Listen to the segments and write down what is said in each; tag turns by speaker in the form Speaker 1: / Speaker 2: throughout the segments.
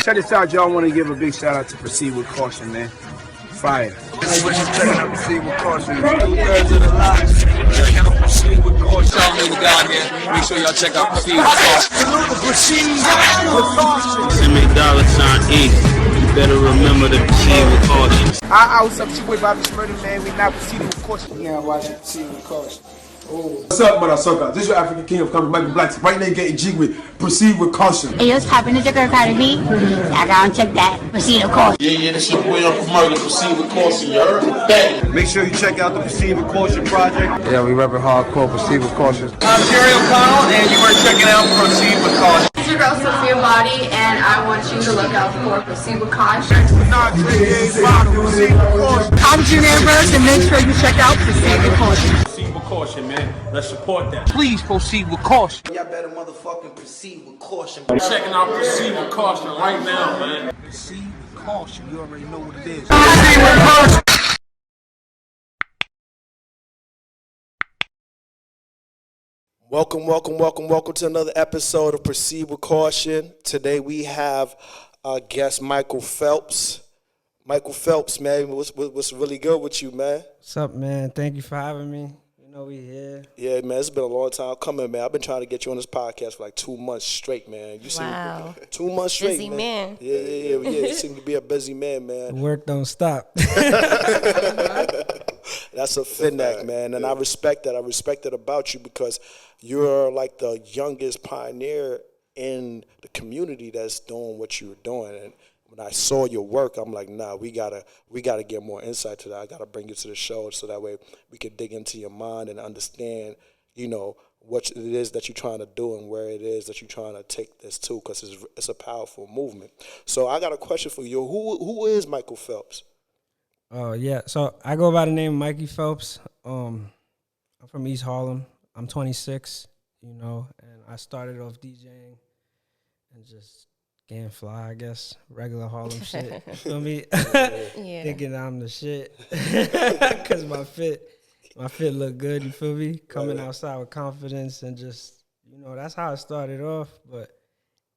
Speaker 1: Check this out, y'all. I want to give a big shout out to Proceed with Caution, man. Fire. We're just checking out Proceed with Caution. Two-thirds of the lives. Check out Proceed with Caution.
Speaker 2: Y'all niggas down here. Make sure y'all check out Proceed with Caution.
Speaker 1: Proceed with Caution.
Speaker 3: $$8 You better remember to proceed with caution.
Speaker 1: What's up? It's your boy Bobby Smurdy, man. We now proceeding with caution. We now watching Proceed with Caution.
Speaker 4: Oh. What's up, motherfucker? This is your African King of Comedy, Michael Black. Right now, getting Djing with Proceed with Caution.
Speaker 5: Hey, yo, it's poppin'. It's your girl Cardi B. I gotta check that. Proceed with Caution.
Speaker 6: Yeah, this your boy Uncle Murder. Proceed with Caution, you heard? Bang.
Speaker 7: Make sure you check out the Proceed with Caution project.
Speaker 1: Yeah, we reppin' hardcore. Proceed with Caution.
Speaker 2: I'm Jerry O'Connell, and you are checking out Proceed with Caution.
Speaker 8: This is your girl Sophia Body, and I want you to look out for Proceed with Caution.
Speaker 1: I'm June Ambrose, and make sure you check out Proceed with Caution.
Speaker 3: Proceed with caution, man. Let's support that.
Speaker 1: Please proceed with caution.
Speaker 6: Y'all better motherfucking proceed with caution.
Speaker 3: Checking out Proceed with caution right now, man.
Speaker 1: Proceed with caution. You already know what it is.
Speaker 9: Welcome to another episode of Proceed with Caution. Today we have our guest Michael Phelps. Michael Phelps, man, what's really good with you, man?
Speaker 10: What's up, man? Thank you for having me. You know we here.
Speaker 9: Yeah, man, it's been a long time coming, man. I've been trying to get you on this podcast for like 2 months straight, man.
Speaker 11: Wow.
Speaker 9: 2 months straight,
Speaker 11: busy man.
Speaker 9: Yeah. You seem to be a busy man, man.
Speaker 10: The work don't stop.
Speaker 9: That's a finnack, man, and I respect that. I respect it about you because you're like the youngest pioneer in the community that's doing what you're doing. And when I saw your work, I'm like, nah, we gotta get more insight to that. I gotta bring you to the show so that way we can dig into your mind and understand, you know, what it is that you're trying to do and where it is that you're trying to take this to, because it's a powerful movement. So I got a question for you. Who is Michael Phelps?
Speaker 10: Oh, yeah. So I go by the name Mikey Phelps. I'm from East Harlem. I'm 26, you know, and I started off DJing and just getting fly, I guess, regular Harlem shit. You feel me?
Speaker 11: Yeah.
Speaker 10: Thinking I'm the shit because my fit look good, you feel me? Coming outside with confidence and just, you know, that's how it started off, but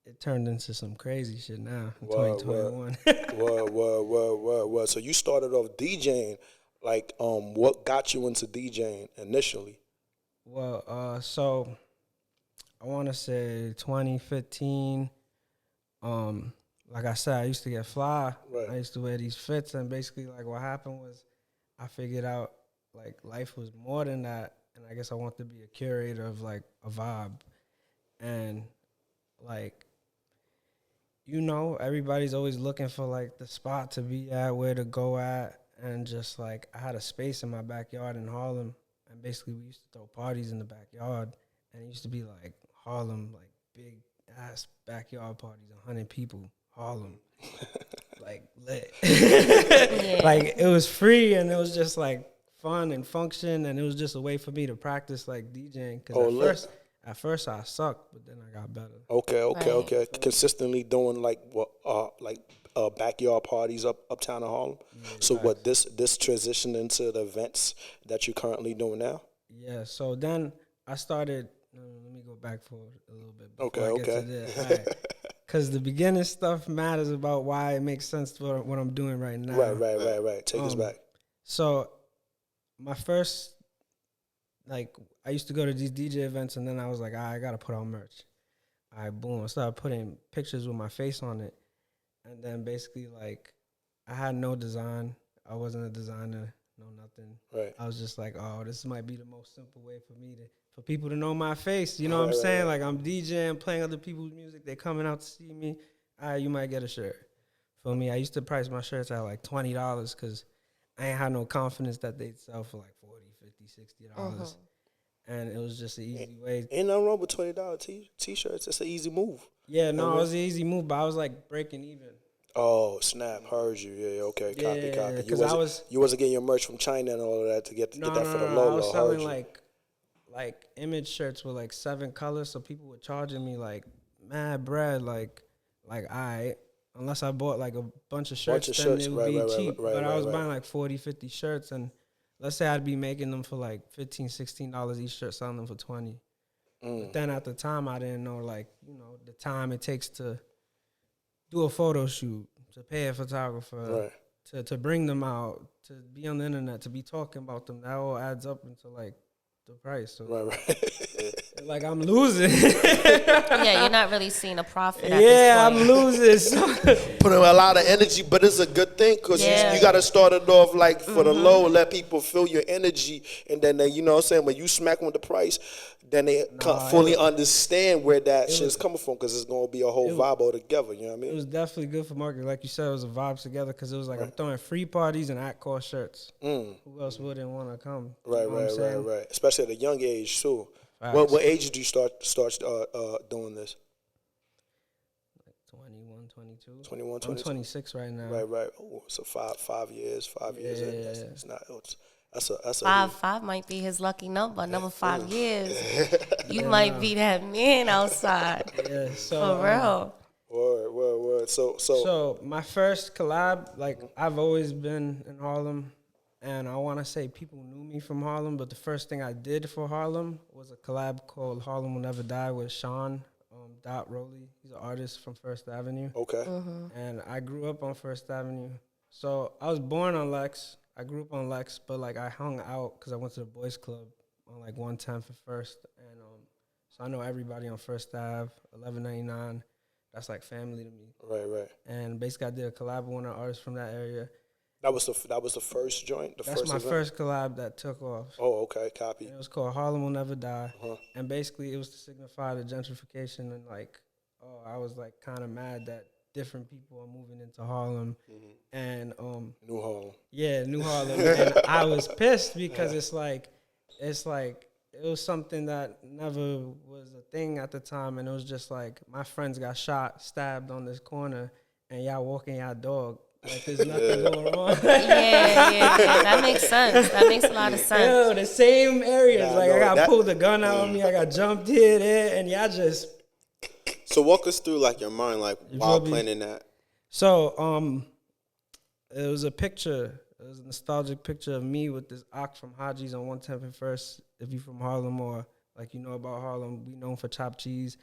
Speaker 10: it turned into some crazy shit now in 2021.
Speaker 9: Word. So you started off DJing. Like, what got you into DJing initially?
Speaker 10: Well, so I want to say 2015. Like I said, I used to get fly.
Speaker 9: Right.
Speaker 10: I used to wear these fits, and basically, like, what happened was I figured out, like, life was more than that, and I guess I want to be a curator of, like, a vibe. And, like, you know, everybody's always looking for, like, the spot to be at, where to go at, and just, like, I had a space in my backyard in Harlem, and basically we used to throw parties in the backyard, and it used to be, like, Harlem, like, big-ass backyard parties, 100 people, Harlem, like, lit.
Speaker 11: Yeah.
Speaker 10: Like, it was free, and it was just, like, fun and function, and it was just a way for me to practice, like, DJing, because at first I sucked, but then I got better.
Speaker 9: Okay. Consistently doing like backyard parties uptown in Harlem. Yeah, so what this transitioned into the events that you're currently doing now?
Speaker 10: Yeah. So then I started. Let me go back for a little bit.
Speaker 9: Okay.
Speaker 10: Because the beginning stuff matters about why it makes sense for what I'm doing right now.
Speaker 9: Right. Take us back.
Speaker 10: So my first, like, I used to go to these DJ events, and then I was like, I got to put on merch. All right, boom. I started putting pictures with my face on it. And then basically, like, I had no design. I wasn't a designer, no nothing.
Speaker 9: Right.
Speaker 10: I was just like, oh, this might be the most simple way for people to know my face. You know what I'm saying? Like, I'm DJing, playing other people's music. They're coming out to see me. All right, you might get a shirt. For me, I used to price my shirts at like $20 because I ain't had no confidence that they'd sell for like $40, $50, $60. And it was just an easy way.
Speaker 9: Ain't nothing wrong with $20 T-shirts. It's an easy move.
Speaker 10: Yeah, no, it was an easy move, but I was like breaking even.
Speaker 9: Oh, snap. Heard you. Yeah, okay. Copy.
Speaker 10: Because
Speaker 9: you wasn't getting your merch from China and all of that to get that for the low.
Speaker 10: I was selling like image shirts with like 7 colors, so people were charging me like mad bread, like I unless I bought like a bunch of shirts, it would be cheap. But I was buying like 40, 50 shirts, and let's say I'd be making them for like $15, $16 each shirt, selling them for $20. But then at the time, I didn't know, like, you know, the time it takes to do a photo shoot, to pay a photographer, to bring them out, to be on the internet, to be talking about them. That all adds up into like the price. So like I'm losing.
Speaker 11: Yeah, you're not really seeing a profit at this
Speaker 10: Yeah,
Speaker 11: point.
Speaker 10: I'm losing. So.
Speaker 9: Putting a lot of energy, but it's a good thing because you got to start it off like for the low, let people feel your energy, and then they, you know what I'm saying, when you smack them with the price, then they fully understand where that shit's coming from because it's going to be a whole vibe all together, you know what I mean?
Speaker 10: It was definitely good for marketing. Like you said, it was a vibe together because it was like I'm throwing free parties and at-cost shirts. Who else wouldn't want to come?
Speaker 9: Right. Especially at a young age, too. What age did you start doing this?
Speaker 10: 21, 22.
Speaker 9: 21, 22?
Speaker 10: I'm 26 right now.
Speaker 9: Right. Oh, so 5 years. 5 years.
Speaker 10: Yeah.
Speaker 9: It's not. That's a
Speaker 11: Five might be his lucky number. Another 5 years, you might be that man outside.
Speaker 10: Yeah, so
Speaker 11: for real.
Speaker 9: Word. So
Speaker 10: my first collab, like I've always been in Harlem, and I want to say people knew me from Harlem, but the first thing I did for Harlem was a collab called Harlem Will Never Die with Sean Dot Rowley. He's an artist from First Avenue.
Speaker 9: Okay.
Speaker 10: And I grew up on First Avenue. So I was born on Lex. I grew up on Lex, but like I hung out because I went to the boys club on like 110th and First, and so I know everybody on First Ave, 1199. That's like family to me.
Speaker 9: Right.
Speaker 10: And basically, I did a collab with one of the artists from that area.
Speaker 9: That was the first joint.
Speaker 10: That's my first collab that took off.
Speaker 9: Oh, okay, copy.
Speaker 10: And it was called Harlem Will Never Die, and basically it was to signify the gentrification and like, I was like kind of mad that different people are moving into Harlem, and
Speaker 9: New Harlem.
Speaker 10: Yeah, New Harlem, and I was pissed because it's like it was something that never was a thing at the time, and it was just like my friends got stabbed on this corner, and y'all walking y'all dog. Like there's nothing going on.
Speaker 11: Yeah. That makes sense. That makes a lot of sense.
Speaker 10: Yo, the same areas. I got pulled a gun out on me. I got jumped here, there, and y'all just.
Speaker 3: So walk us through like your mind, like while planning that.
Speaker 10: So it was a picture. It was a nostalgic picture of me with this ox from Homage's on 110th and First. If you're from Harlem or like you know about Harlem, we known for chopped cheese,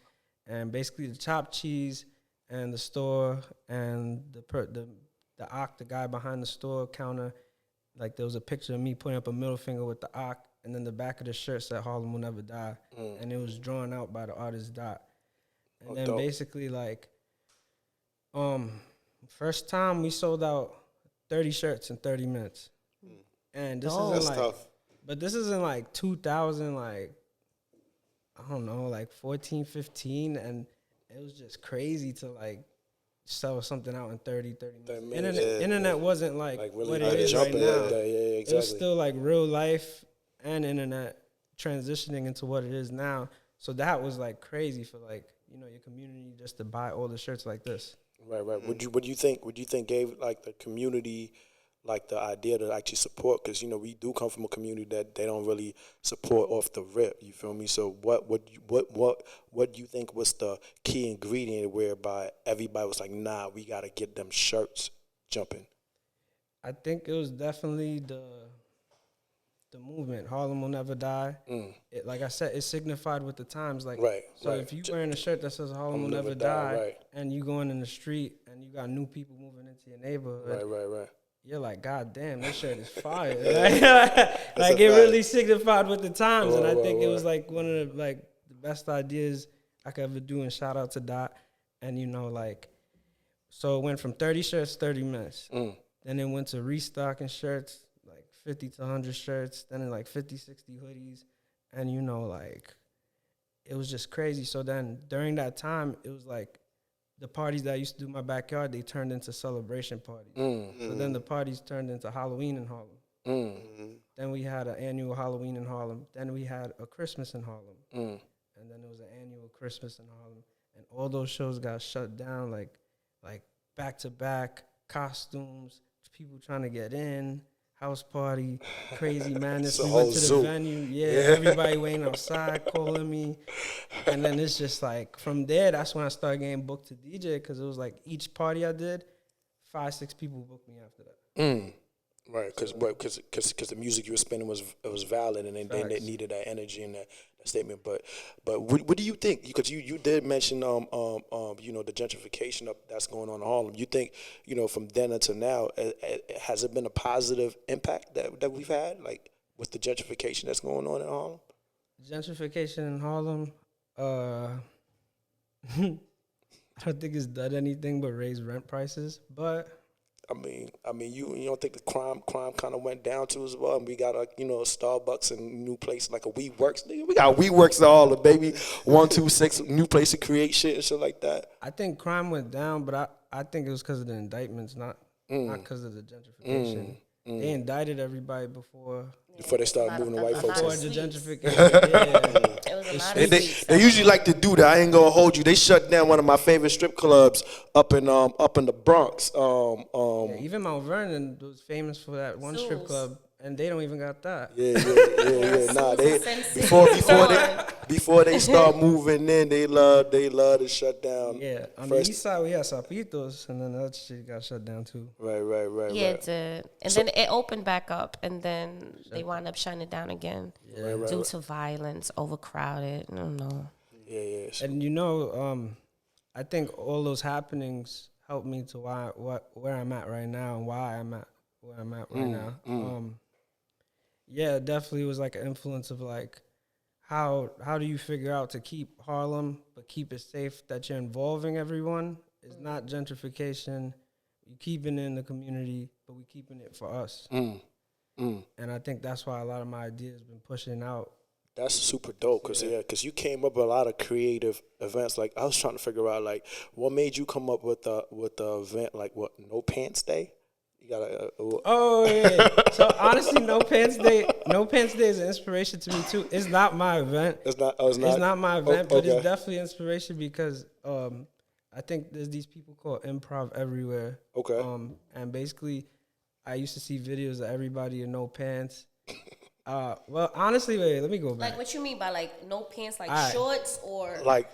Speaker 10: and basically the chopped cheese and the store and the ox, the guy behind the store counter. Like there was a picture of me putting up a middle finger with the ox, and then the back of the shirt said "Harlem Will Never Die," and it was drawn out by the artist Dot. And then basically like, first time we sold out 30 shirts in 30 minutes. And this isn't like, tough. But this isn't like 2000, like, I don't know, like 14, 15. And it was just crazy to like sell something out in 30 minutes. Internet wasn't like really what it is right now. It was still like real life and internet transitioning into what it is now. So that was like crazy for like, you know, your community just to buy all the shirts like this.
Speaker 9: Right. Would you think gave like the community like the idea to actually support? Because you know we do come from a community that they don't really support off the rip. You feel me? So what do you think was the key ingredient whereby everybody was like, nah, we gotta get them shirts jumping?
Speaker 10: I think it was definitely the movement. Harlem Will Never Die. It, like I said, it signified with the times. Like, if you wearing a shirt that says Harlem Will Never Die, and you going in the street and you got new people moving into your neighborhood,
Speaker 9: right.
Speaker 10: You're like, God damn, this shirt is fire. Like it really signified with the times, and I think it was like one of the best ideas I could ever do. And shout out to Dot. And you know, like, so it went from 30 shirts, 30 minutes. Then it went to restocking shirts. 50 to 100 shirts, then like 50, 60 hoodies. And, you know, like, it was just crazy. So then during that time, it was like the parties that I used to do in my backyard, they turned into celebration parties. So then the parties turned into Halloween in Harlem. Then we had an annual Halloween in Harlem. Then we had a Christmas in Harlem. And then there was an annual Christmas in Harlem. And all those shows got shut down, like back-to-back, costumes, people trying to get in. House party, crazy madness. We went to the venue. Yeah, everybody waiting outside, calling me. And then it's just like, from there, that's when I started getting booked to DJ, because it was like each party I did, 5-6 people booked me after that.
Speaker 9: Right, because the music you were spinning was valid, and they needed that energy and that statement. But what do you think? Because you did mention the gentrification that's going on in Harlem. You think from then until now, has it been a positive impact that we've had, like with the gentrification that's going on in Harlem?
Speaker 10: Gentrification in Harlem, I don't think it's done anything but raise rent prices, but.
Speaker 9: I mean, you don't think the crime kind of went down too as well? And we got a Starbucks and new place like a WeWorks. We got WeWorks all the baby 126 new place to create shit and shit like that.
Speaker 10: I think crime went down, but I think it was because of the indictments, not because of the gentrification. They indicted everybody before they started moving the white folks. Before the gentrification,
Speaker 11: It was a lot of
Speaker 9: they usually like to do that. I ain't gonna hold you. They shut down one of my favorite strip clubs up in the Bronx.
Speaker 10: Even Mount Vernon was famous for that one strip club, and they don't even got that.
Speaker 9: Yeah. Nah, before they start moving in, they love to shut down.
Speaker 10: Yeah, on the east side we had Sapitos, and then that shit got shut down too.
Speaker 9: Right.
Speaker 11: Yeah, it did. And then it opened back up, and then they wound up shutting it down again due to violence, overcrowded. I don't know.
Speaker 9: Yeah.
Speaker 10: And I think all those happenings helped me to where I'm at right now and why I'm at where I'm at right now. Yeah, it definitely was like an influence of like how do you figure out to keep Harlem but keep it safe, that you're involving everyone. It's not gentrification. You keeping it in the community, but we keeping it for us. And I think that's why a lot of my ideas been pushing out.
Speaker 9: That's super dope, because you came up with a lot of creative events. Like I was trying to figure out like what made you come up with the event like what No Pants Day. You gotta.
Speaker 10: Oh yeah. So honestly, No Pants Day is an inspiration to me too. It's not my event.
Speaker 9: It's not
Speaker 10: my event, but it's definitely inspiration because I think there's these people called Improv Everywhere.
Speaker 9: Okay.
Speaker 10: And basically, I used to see videos of everybody in no pants. Well, honestly, wait, let me go back.
Speaker 11: Like, what you mean by like no pants, like shorts or
Speaker 9: like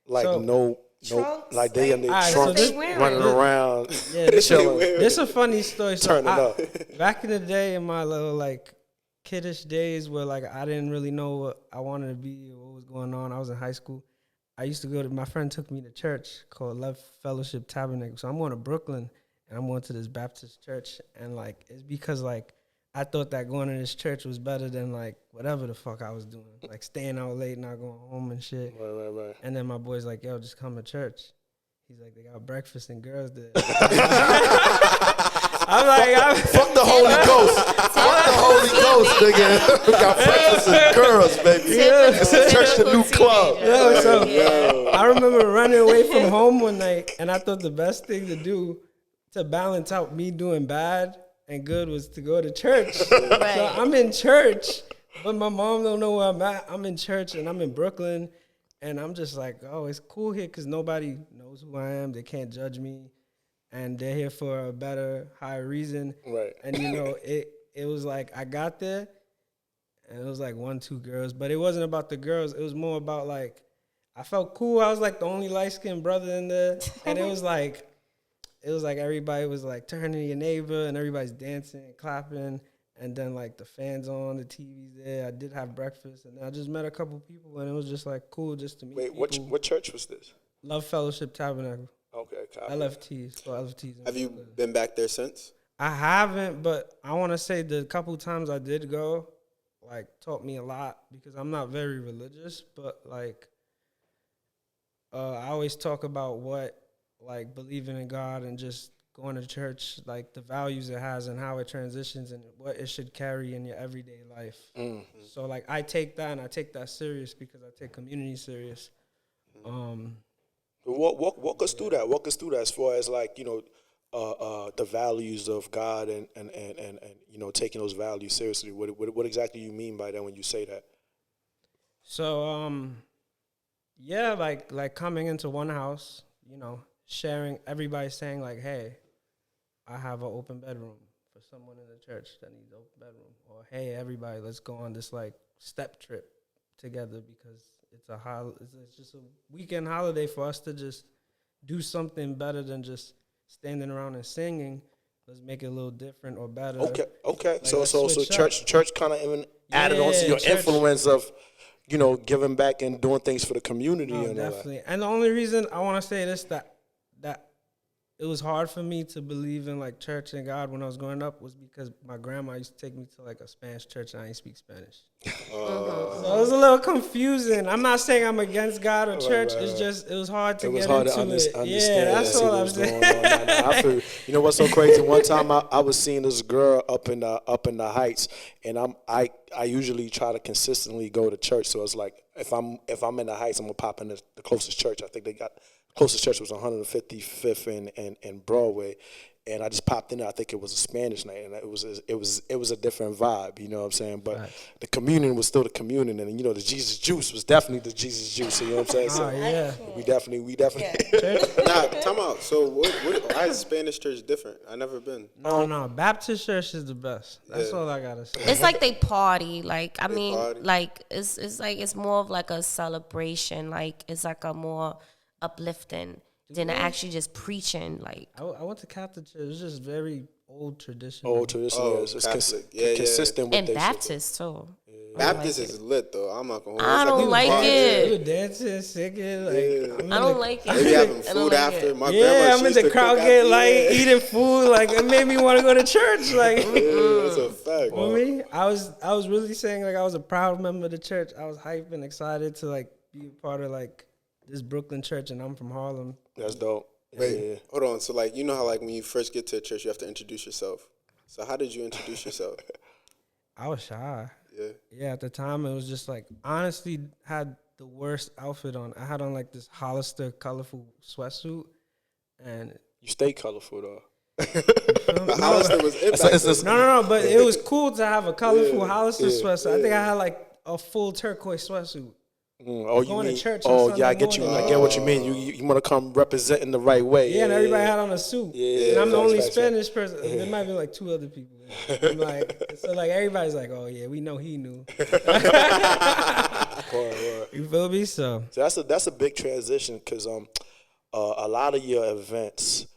Speaker 11: so,
Speaker 9: no
Speaker 11: trunks?
Speaker 9: like they in their
Speaker 11: trunks
Speaker 9: so running around.
Speaker 10: Yeah, this is a funny story. So
Speaker 9: Turning up.
Speaker 10: Back in the day, in my little like kiddish days, where like I didn't really know what I wanted to be or what was going on. I was in high school. I used to my friend took me to church called Love Fellowship Tabernacle. So I'm going to Brooklyn and I'm going to this Baptist church, and like it's because like I thought that going to this church was better than like whatever the fuck I was doing, like staying out late, not going home and shit.
Speaker 9: Right.
Speaker 10: And then my boy's like, "Yo, just come to church." He's like, "They got breakfast and girls there." I'm like,
Speaker 9: fuck the Holy Ghost. Fuck the Holy Ghost, nigga. We got breakfast and girls, baby. It's a church, the new club.
Speaker 10: I remember running away from home one night, and I thought the best thing to do to balance out me doing bad and good was to go to church. Right. So I'm in church, but my mom don't know where I'm at. I'm in church, and I'm in Brooklyn, and I'm just like, oh, it's cool here because nobody knows who I am. They can't judge me, and they're here for a better, higher reason.
Speaker 9: Right.
Speaker 10: And, it was like I got there, and it was like 1-2 girls, but it wasn't about the girls. It was more about, like, I felt cool. I was, like, the only light-skinned brother in there, and it was like everybody was like turning to your neighbor and everybody's dancing and clapping, and then like the fans on, the TV's there. I did have breakfast, and I just met a couple people, and it was just like cool just to meet people.
Speaker 9: Wait, what church was this?
Speaker 10: Love Fellowship Tabernacle.
Speaker 9: Okay, copy.
Speaker 10: LFTs. So LFTs.
Speaker 12: Have you been back there since?
Speaker 10: I haven't, but I want to say the couple times I did go, like, taught me a lot because I'm not very religious, but like I always talk about what, like, believing in God and just going to church, like the values it has and how it transitions and what it should carry in your everyday life. Mm-hmm. So like I take that and I take that serious because I take community serious.
Speaker 9: Walk us through that. Walk us through that as far as like, the values of God and taking those values seriously. What exactly you mean by that when you say that?
Speaker 10: So yeah, like coming into one house, sharing, everybody saying like, hey, I have an open bedroom for someone in the church that needs an open bedroom. Or, hey, everybody, let's go on this like step trip together because it's just a weekend holiday for us to just do something better than just standing around and singing. let's make it a little different or better.
Speaker 9: Okay.
Speaker 10: Like,
Speaker 9: So
Speaker 10: let's switch
Speaker 9: church kind of even added on to your
Speaker 10: church.
Speaker 9: influence of, giving back and doing things for the community and all that.
Speaker 10: Definitely. And the only reason I want to say this that it was hard for me to believe in like church and God when I was growing up was because my grandma used to take me to like a Spanish church and I didn't speak Spanish. So it was a little confusing. I'm not saying I'm against God or church. It's just it was hard to get into it.
Speaker 9: Understand.
Speaker 10: Yeah, that's all I'm saying.
Speaker 9: I feel, you know what's so crazy? One time I was seeing this girl up in the Heights, and I usually try to consistently go to church. So it's like if I'm in the Heights, I'm gonna pop in the closest church. I think they got. Closest church was 155th and Broadway, and I just popped in there. I think it was a Spanish night, and it was a different vibe. You know what I'm saying? But the communion was still the communion, and the Jesus juice was definitely the Jesus juice. You know what I'm saying? So
Speaker 10: yeah,
Speaker 9: we definitely.
Speaker 12: Nah, time out. So why is Spanish church different? I never been.
Speaker 10: No, Baptist church is the best. That's all I gotta say.
Speaker 11: It's like they party. Like I mean,
Speaker 12: party.
Speaker 11: like it's like it's more of like a celebration. Like it's like a more uplifting than actually just preaching. Like
Speaker 10: I went to Catholic church. It's just very old tradition.
Speaker 9: It's consistent with
Speaker 11: and Baptist too.
Speaker 12: Baptist is lit though. I'm not gonna hold
Speaker 11: I don't like it.
Speaker 10: We were dancing, singing. Like,
Speaker 11: I don't like it.
Speaker 12: Maybe having food after. My grandma,
Speaker 10: I'm in the crowd getting like eating food. Like it made me want to go to church. Like
Speaker 12: that's a fact.
Speaker 10: For me, I was really saying like I was a proud member of the church. I was hyped and excited to like be a part of like this Brooklyn church, and I'm from Harlem.
Speaker 9: That's dope.
Speaker 12: Wait, hold on. So like, you know how like when you first get to a church, you have to introduce yourself. So how did you introduce yourself?
Speaker 10: I was shy.
Speaker 12: Yeah.
Speaker 10: At the time, it was just like honestly had the worst outfit on. I had on like this Hollister colorful sweatsuit, and
Speaker 9: you stay colorful though.
Speaker 12: The Hollister was
Speaker 10: no. But it was cool to have a colorful Hollister sweatsuit. I think I had like a full turquoise sweatsuit.
Speaker 9: Going
Speaker 10: to church.
Speaker 9: I get you. I get what you mean. You want to come representing the right way.
Speaker 10: Yeah, and everybody had on a suit. Yeah, and I'm the only Spanish person. There might be like two other people. I'm like, so like everybody's like, oh yeah, we know he knew. You feel me? So
Speaker 9: that's a big transition because a lot of your events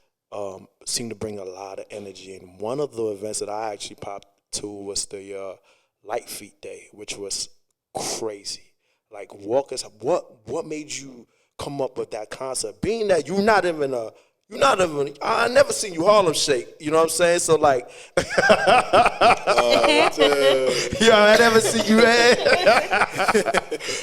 Speaker 9: seem to bring a lot of energy. And one of the events that I actually popped to was the Light Feet Day, which was crazy. Like, walk us. What made you come up with that concept? Being that I never seen you Harlem Shake. You know what I'm saying? So like, I never see you,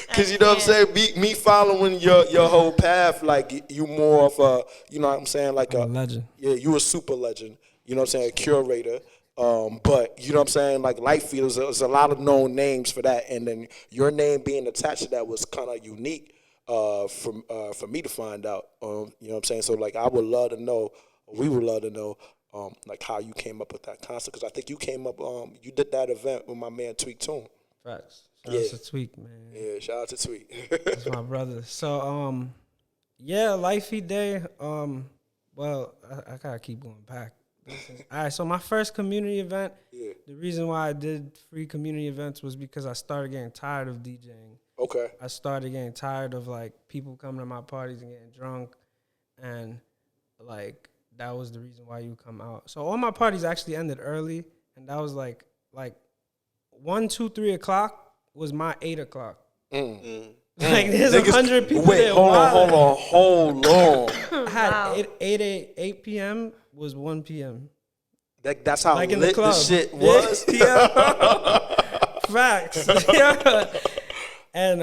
Speaker 9: because you know what I'm saying. Me following your whole path, like you more of a, you know what I'm saying, like a
Speaker 10: legend.
Speaker 9: Yeah, you a super legend. You know what I'm saying, a curator. But you know what I'm saying, like Lightfield, there's a lot of known names for that, and then your name being attached to that was kind of unique for me to find out. You know what I'm saying? So like we would love to know like how you came up with that concept, because I think you came up you did that event with my man Tweek too.
Speaker 10: Facts. Shout out to Tweek, man.
Speaker 9: Yeah, shout out to Tweek.
Speaker 10: That's my brother. So Light Feet Day. Well, I gotta keep going back. All right, so my first community event, the reason why I did free community events was because I started getting tired of DJing.
Speaker 9: Okay.
Speaker 10: I started getting tired of, like, people coming to my parties and getting drunk, and, like, that was the reason why you come out. So all my parties actually ended early, and that was, like 1, 2, 3 o'clock was my 8 o'clock. Like, there's 100 people
Speaker 9: Wait,
Speaker 10: there.
Speaker 9: Hold on.
Speaker 10: I had 8 p.m. was 1 p.m.
Speaker 9: That's how
Speaker 10: like
Speaker 9: lit
Speaker 10: in the club.
Speaker 9: The shit was?
Speaker 10: Facts. Yeah. And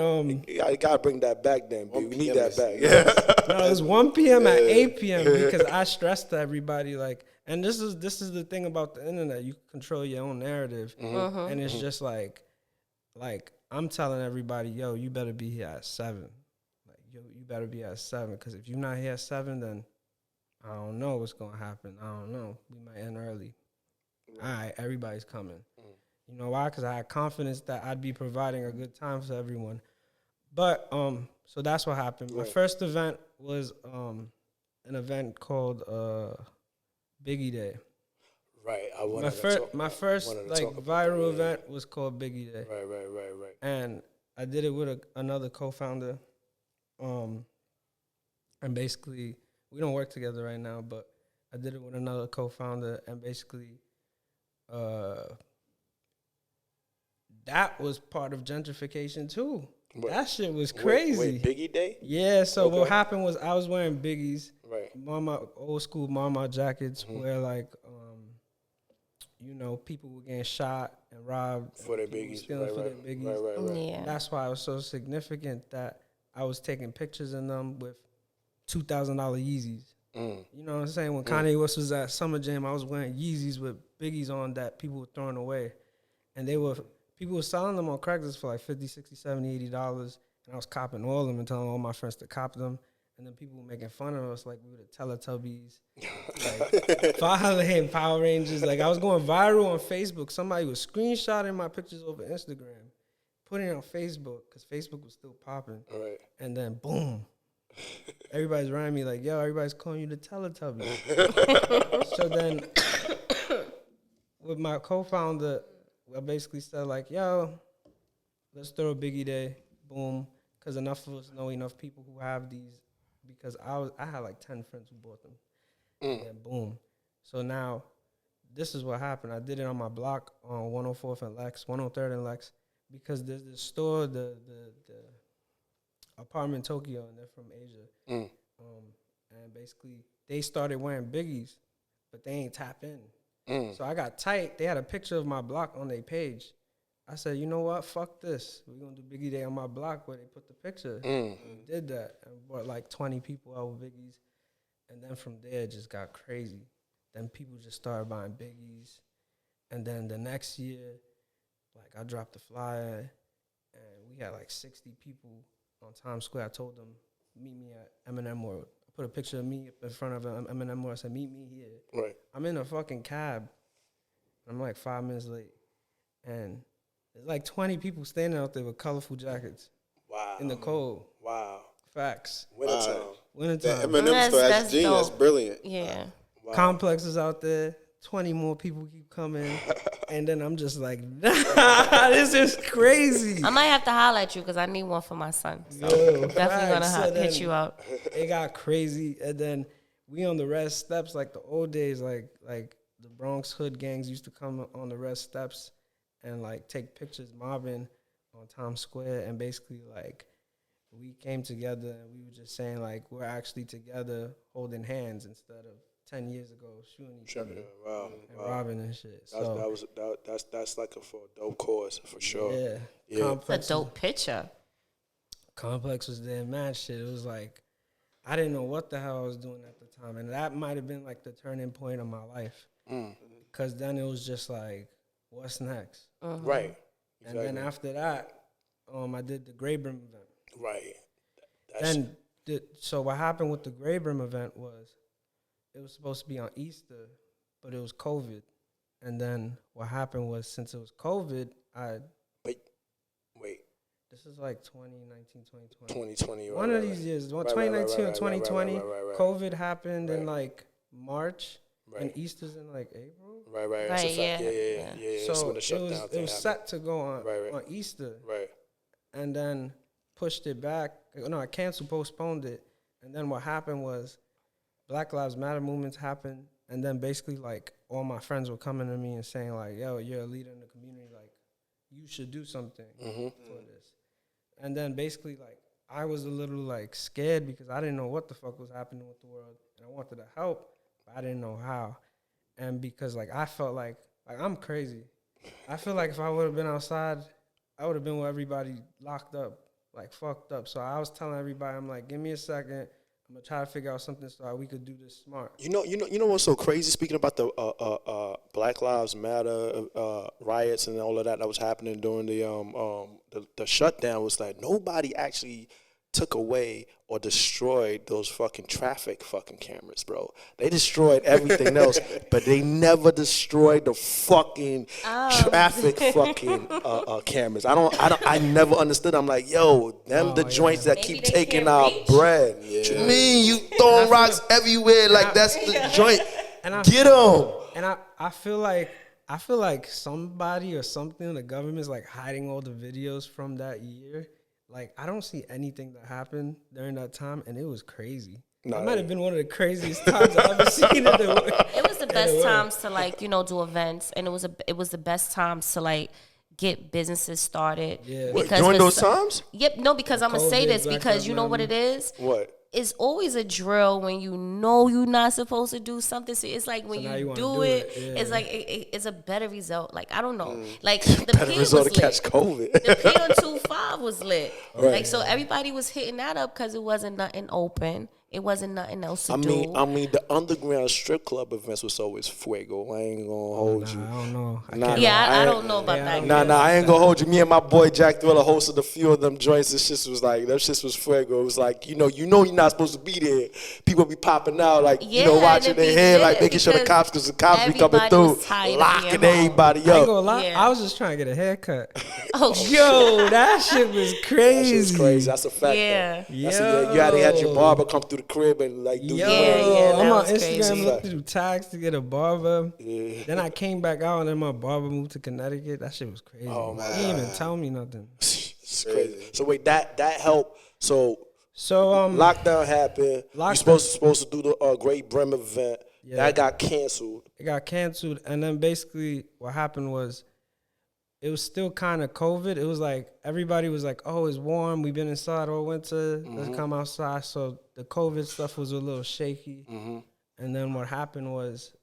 Speaker 9: you gotta bring that back then, B. We need that back. Yeah.
Speaker 10: No, it was 1 p.m. at 8 p.m. because I stressed to everybody, like, and this is the thing about the internet. You control your own narrative. And it's just like I'm telling everybody, yo, you better be here at 7. Like, yo, you better be at 7, because if you're not here at 7, then I don't know what's gonna happen. I don't know. We might end early. All right, everybody's coming. You know why? Because I had confidence that I'd be providing a good time for everyone. But so that's what happened. My first event was an event called Biggie Day.
Speaker 9: Right.
Speaker 10: My first viral event was called Biggie Day.
Speaker 9: Right.
Speaker 10: And I did it with another co-founder. And basically, we don't work together right now, but I did it with another co-founder, and basically, that was part of gentrification too.
Speaker 9: What?
Speaker 10: That shit was crazy.
Speaker 9: Wait, Biggie Day?
Speaker 10: Yeah, so what happened was I was wearing Biggie's,
Speaker 9: right?
Speaker 10: Old school Mama jackets, where like, people were getting shot and robbed
Speaker 9: for their Biggies,
Speaker 10: stealing for their Biggies.
Speaker 9: Right.
Speaker 11: Yeah.
Speaker 10: That's why it was so significant that I was taking pictures in them with $2,000 Yeezys. You know what I'm saying? When Kanye West was at Summer Jam, I was wearing Yeezys with Biggies on that people were throwing away. And people were selling them on Craigslist for like $50, $60, $70, $80. And I was copping all of them and telling all my friends to cop them. And then people were making fun of us like we were the Teletubbies, like following Power Rangers. Like I was going viral on Facebook. Somebody was screenshotting my pictures over Instagram, putting it on Facebook because Facebook was still popping.
Speaker 9: Right.
Speaker 10: And then boom. Everybody's around me like, yo, everybody's calling you the Teletubbies. So then with my co-founder, I basically said like, yo, let's throw a Biggie Day. Boom. Because enough of us know enough people who have these. Because I had like 10 friends who bought them. And then boom. So now this is what happened. I did it on my block on 104th and Lex, 103rd and Lex. Because there's this store, the Apartment Tokyo, and they're from Asia. And basically, they started wearing Biggies, but they ain't tap in. So I got tight. They had a picture of my block on their page. I said, you know what? Fuck this. We're going to do Biggie Day on my block where they put the picture. And we did that. And brought like 20 people out with Biggies. And then from there, it just got crazy. Then people just started buying Biggies. And then the next year, like I dropped the flyer, and we had like 60 people on Times Square. I told them, meet me at Eminem World. I put a picture of me up in front of Eminem World. I said, meet me here.
Speaker 9: Right.
Speaker 10: I'm in a fucking cab. I'm like 5 minutes late. And there's like 20 people standing out there with colorful jackets.
Speaker 9: Wow.
Speaker 10: In the cold.
Speaker 9: Wow.
Speaker 10: Facts.
Speaker 9: Wintertime.
Speaker 10: Wintertime.
Speaker 12: That Eminem store, that's Djing, that's brilliant.
Speaker 11: Yeah.
Speaker 9: Wow.
Speaker 10: Complexes out there. 20 more people keep coming. And then I'm just like, nah, this is crazy.
Speaker 11: I might have to holler at you because I need one for my son. So
Speaker 10: Yo,
Speaker 11: definitely
Speaker 10: so
Speaker 11: gonna hit you up.
Speaker 10: It got crazy. And then we on the red steps like the old days, like the Bronx hood gangs used to come on the red steps and like take pictures mobbing on Times Square. And basically like we came together and we were just saying like we're actually together holding hands instead of 10 years ago shooting each other and robbing and shit.
Speaker 9: That's like for a dope cause for sure.
Speaker 10: Yeah.
Speaker 11: It's a dope picture.
Speaker 10: Complex was there, mad shit. It was like I didn't know what the hell I was doing at the time, and that might have been like the turning point of my life. Because then it was just like, what's next?
Speaker 9: Right. Exactly.
Speaker 10: And then after that, I did the Grey Brim event.
Speaker 9: Right.
Speaker 10: So what happened with the Grey Brim event was it was supposed to be on Easter, but it was COVID. And then what happened was since it was COVID,
Speaker 9: Wait.
Speaker 10: This is like 2019, 2020.
Speaker 9: 2020.
Speaker 10: One of these years, 2019 or 2020, COVID happened in like March, and Easter's in like April.
Speaker 9: Right.
Speaker 11: Right,
Speaker 9: Yeah.
Speaker 10: So it was set to go on Easter.
Speaker 9: Right.
Speaker 10: And then pushed it back. No, I postponed it. And then what happened was Black Lives Matter movements happened. And then basically like all my friends were coming to me and saying like, yo, you're a leader in the community. Like you should do something for this. And then basically like I was a little like scared because I didn't know what the fuck was happening with the world. And I wanted to help, but I didn't know how. And because like I felt like I'm crazy. I feel like if I would have been outside, I would have been with everybody locked up, like fucked up. So I was telling everybody, I'm like, give me a second. I'm gonna try to figure out something so we could do this smart.
Speaker 9: You know what's so crazy? Speaking about the Black Lives Matter riots and all of that was happening during the shutdown, was like nobody actually took away or destroyed those fucking traffic fucking cameras, bro. They destroyed everything else, but they never destroyed the fucking traffic fucking cameras. I never understood. I'm like, yo, the joints that keep taking our bread. Yeah. What you mean? You throwing rocks everywhere like that's the joint. Get them.
Speaker 10: And I feel like somebody or something, the government's like hiding all the videos from that year. Like, I don't see anything that happened during that time, and it was crazy. That might have been one of the craziest times I've ever seen it.
Speaker 11: It was the best times to like, do events, and it was the best times to like get businesses started.
Speaker 10: Yeah.
Speaker 9: Because during those times?
Speaker 11: Yep. No, because I'm gonna say this because you know what it is.
Speaker 9: What?
Speaker 11: It's always a drill when you know you're not supposed to do something. So it's like when you do it, it's like it's a better result. Like I don't know, like the
Speaker 9: better
Speaker 11: P
Speaker 9: result
Speaker 11: was
Speaker 9: to
Speaker 11: lit.
Speaker 9: catch COVID.
Speaker 11: The P on 2.5 was lit.
Speaker 9: Right.
Speaker 11: Like so, everybody was hitting that up because it wasn't nothing open. It wasn't nothing else to do.
Speaker 9: I mean, the underground strip club events was always fuego. I ain't gonna hold you.
Speaker 10: I don't know.
Speaker 11: I don't know about that.
Speaker 9: I ain't gonna hold you. Me and my boy Jack Thriller hosted a few of them joints. This shit was like, that shit was fuego. It was like, you know you're not supposed to be there. People be popping out, like, watching their head, like making sure the cops, because the cops be coming through, locking everybody up.
Speaker 10: I ain't gonna lie, I was just trying to get a haircut. Yo, that shit was crazy.
Speaker 9: That shit was crazy. That's a fact.
Speaker 11: Yeah.
Speaker 9: You had your barber come through the crib and like do
Speaker 10: I'm on Instagram looking through tags to get a barber. Yeah. Then I came back out and then my barber moved to Connecticut. That shit was crazy.
Speaker 9: Oh man,
Speaker 10: he didn't even tell me nothing.
Speaker 9: It's crazy. So wait, that helped. So lockdown happened. You supposed to do the Great Brim event. Yeah. That got canceled.
Speaker 10: It got canceled, and then basically what happened was, it was still kind of COVID. It was like everybody was like, "Oh, it's warm. We've been inside all winter. Let's come outside." So the COVID stuff was a little shaky. And then what happened was,